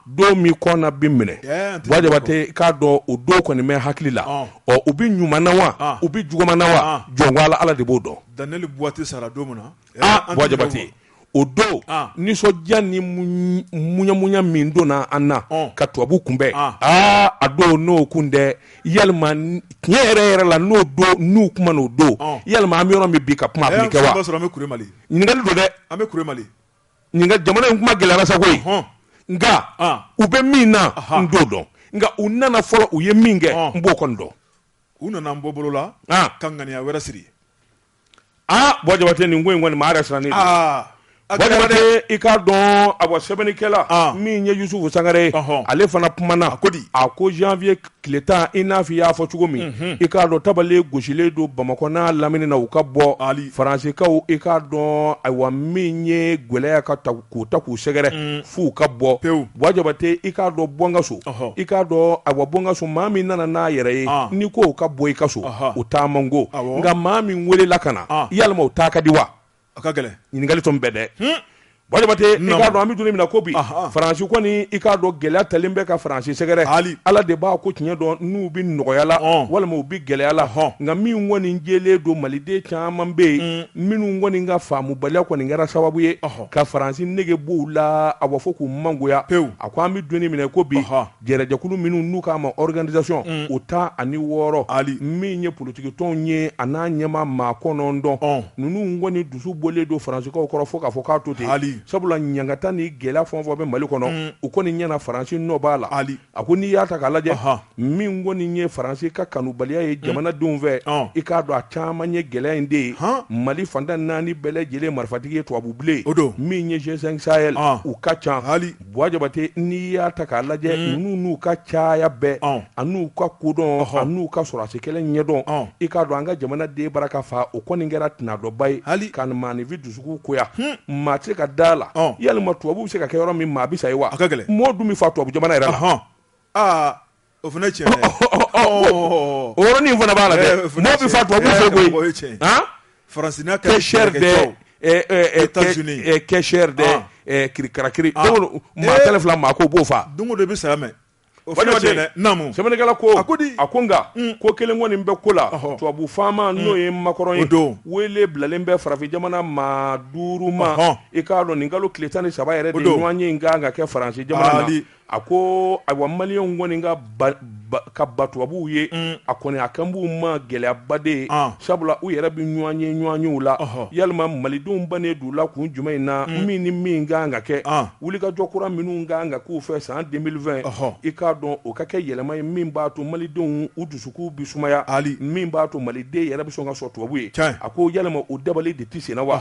don min kɔnna bi minɛ Bɔjabate k'a dɔn o don kɔni bɛ hakili la ɔ u bɛ ɲuman na wa u bɛ juguman na wa jɔn wala Ala de b'o dɔn Daniel Buwate sara don min na Bɔjabate o don nisɔndiya ni muɲamuɲa min donna an na ka tubabu kunbɛn a don n'o kun tɛ yalima tiɲɛ yɛrɛ la n'o don n'u kuma n'o don yalima an bɛ yɔrɔ min bi ka kuma a bɛ kɛ wa ɲininkali don dɛ an bɛ kure Mali ɲininkali jamana in kuma gɛlɛyara sa koyi nka u bɛ min na n t'o dɔn nka u nana fɔlɔ u ye min kɛ n b'o kɔni dɔn u nana n bɔ bolo la ka ŋaniya wɛrɛ siri Bɔjabate nin ko in kɔni maa yɛrɛ sirannen don Bɔjabate i k'a dɔn a bɔ sɛbɛnnikɛla min ye Yusufu Sangare ale fana kumana a ko janvier tile 10 i n'a fɔ i y'a fɔ cogo min i k'a dɔn tabale gosilen don Bamakɔ n'a lamini na u ka bɔ Faransikaw i k'a dɔn ayiwa min ye gwɛlɛya ka k'u ta k'u sɛgɛrɛ f'u ka bɔ Bɔjabate i k'a dɔn Bɔngaso i k'a dɔn ayiwa Bɔngaso maa min nana n'a yɛrɛ ye n'i ko u ka bɔ i ka so u taa man go nka maa min welela ka na yalima u taa ka di wa a ka gɛlɛn ɲininkali tun bɛɛ dɛ Bɔjabate i k'a dɔn an bɛ don min na ko bi Faransi kɔni i k'a dɔn gɛlɛya talen bɛ ka Faransi sɛgɛrɛ Ala de b'a ko tiɲɛ dɔn n'u bɛ nɔgɔya la walima u bɛ gɛlɛya la nka min kɔni jɛlen don maliden caman bɛ yen minnu kɔni ka faamubaliya kɔni kɛra sababu ye ka Faransi nege b'u la a b'a fɔ k'u mangoya a ko an bɛ don min na ko bi jɛrɛjɛkulu minnu n'u k'a ma organisation o 16 min ye politique tɔnw ye a n'a ɲɛmaa maa 9 ninnu kɔni dusu bɔlen don Faransikaw kɔrɔ fo k'a fɔ k'a to ten sabula ɲangata ni gɛlɛya fɛn o fɛn bɛ Mali kɔnɔ u kɔni ɲɛna Faransi nɔ b'a la a ko n'i y'a ta k'a lajɛ min kɔni ye Faransi ka kanubaliya ye jamanadenw fɛ i k'a dɔn a caman ye gɛlɛya in de ye Mali fantan 4 bɛɛ lajɛlen marifatigi ye tubabu bilen min ye G5 Sahel u ka ca Bɔjabate n'i y'a ta k'a lajɛ ninnu n'u ka caya bɛɛ a n'u ka kodɔn a n'u ka sɔrɔdasi kɛlɛ ɲɛdɔn i k'a dɔn an ka jamana den bara ka fa o kɔni kɛra tɛnadɔba ye ka maanifi dusukun koya maa tɛ se ka da la yalima tubabu bɛ se ka kɛ yɔrɔ min maa bɛ sa ye wa a ka gɛlɛn mɔgɔ dun bɛ fa tubabu jamana yɛrɛ la o fana tiɲɛ dɛ o yɔrɔnin fana b'a la dɛ mɔgɔ bɛ fa tubabu fɛ koyi Faransi n'a kɛ cher de kɛsɛri de kirikarakiri maa tɛlɛ fila maa ko b'o fa don o don i bɛ saya mɛn sɛbɛnnikɛla ko a ko nka ko kelen kɔni bɛ ko la tubabu faama n'o ye Makɔrɔn ye wele bilalen bɛ farafin jamana maa 5 ma i k'a dɔn nin kalo tile 13 yɛrɛ de ɲɔgɔn ye in kan ka kɛ Faransi jamana na a ko ayiwa maliyɛnw kɔni ka batubabuw ye a kɔni a kan b'u ma gɛlɛyaba de ye sabula u yɛrɛ bɛ ɲɔgɔn yew la yalima malidenw bannen d'u la kun jumɛn in na min ni min kan ka kɛ wulikajɔ kura minnu kan ka k'u fɛ san 2020 i k'a dɔn o ka kɛ yɛlɛma ye min b'a to malidenw u dusukun bi sumaya min b'a to maliden yɛrɛ bɛ sɔn ka sɔrɔ tubabu ye a ko yalima o dabali de tɛ sen na wa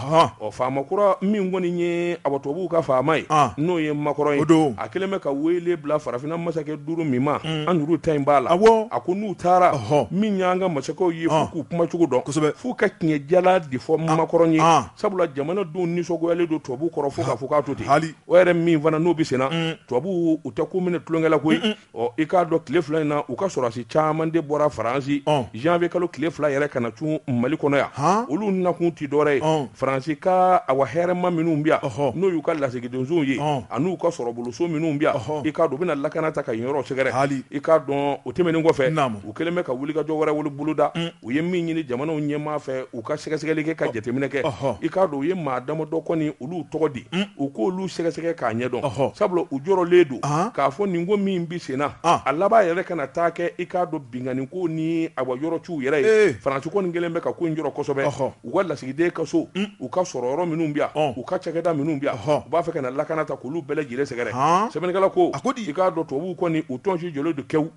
faama kura min kɔni ye tubabuw ka faama ye n'o ye makɔrɔ ye a kɛlen bɛ ka wele bila farafinna masakɛ 5 min ma an yɛrɛw ta in b'a la a ko n'u taara min y'an ka masakɛw ye f'u k'u kuma cogo dɔn f'u ka tiɲɛ jala de fɔ makɔrɔ ye sabula jamanadenw nisɔngoyalen don tubabuw kɔrɔ fo k'a fɔ k'a to ten o yɛrɛ min fana n'o bɛ sen na tubabuw u tɛ ko minɛ tulonkɛ la koyi i k'a dɔn tile 2 in na u ka sɔrɔdasi caman de bɔra Faransi janvier kalo tile 2 yɛrɛ ka na cun Mali kɔnɔ yan olu nakun tɛ dɔwɛrɛ ye Faransi ka awa hɛrɛma minnu bɛ yan n'o y'u ka lasigidonsow ye an'u ka sɔrɔboloso minnu bɛ yan i k'a dɔn u bɛna lakana ta ka yen yɔrɔ sɛgɛrɛ i k'a dɔn o tɛmɛnen kɔfɛ u kɛlen bɛ ka wulikajɔ wɛrɛ wolo boloda u ye min ɲini jamanaw ɲɛmaa fɛ u ka sɛgɛsɛgɛli kɛ ka jateminɛ kɛ i k'a dɔn u ye maa damadɔ kɔni olu tɔgɔ di u k'olu sɛgɛsɛgɛ k'a ɲɛdɔn sabula u jɔrɔlen don k'a fɔ nin ko min bi sen na a laban yɛrɛ kana taa kɛ i k'a dɔn binganni ko ni awa yɔrɔciw yɛrɛ ye Faransi kɔni kɛlen bɛ ka ko in jɔrɔ kosɛbɛ u ka lasigiden ka so u ka sɔrɔ yɔrɔ minnu bɛ yan u ka cakɛda minnu bɛ yan u b'a fɛ ka na lakana ta k'olu bɛɛ lajɛlen sɛgɛrɛ sɛbɛnnikɛla ko i k'a dɔn tubabuw kɔni u tɔnsi jɔlen don kɛw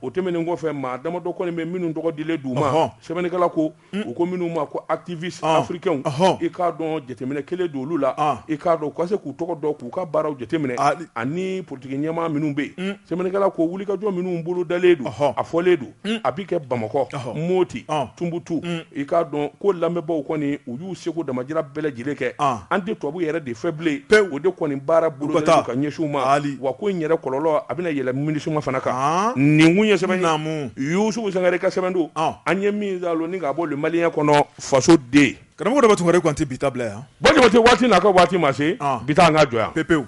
o tɛmɛnen kɔfɛ maa damadɔ kɔni bɛ minnu tɔgɔ dilen d'u ma sɛbɛnnikɛla ko u ko minnu ma ko activiste africains i k'a dɔn jateminɛ kelen don olu la i k'a dɔn u ka se k'u tɔgɔ dɔn k'u ka baaraw jateminɛ ani politiki ɲɛmaa minnu bɛ yen sɛbɛnnikɛla ko wulikajɔ minnu bolo dalen don a fɔlen don a bɛ kɛ Bamakɔ Moti Tunbutu i k'a dɔn ko lamɛnbaaw kɔni u y'u seko damajira bɛɛ lajɛlen kɛ an tɛ tubabu yɛrɛ de fɛ bilen o de kɔni baara bolo ka ɲɛsin ma wa ko in yɛrɛ kɔlɔlɔ a bɛna yɛlɛ MINUSMA fana kan nin kun ye sɛbɛn Yusufu Sangare ka sɛbɛn don an ye min zalo ni k'a bɔ le malien kɔnɔ faso den karamɔgɔ dɔ bɛ tun wɛrɛ kɔni tɛ bi ta bila yan Jabate waati n'a ka waati ma se bi ta an ka jɔ yan pepewu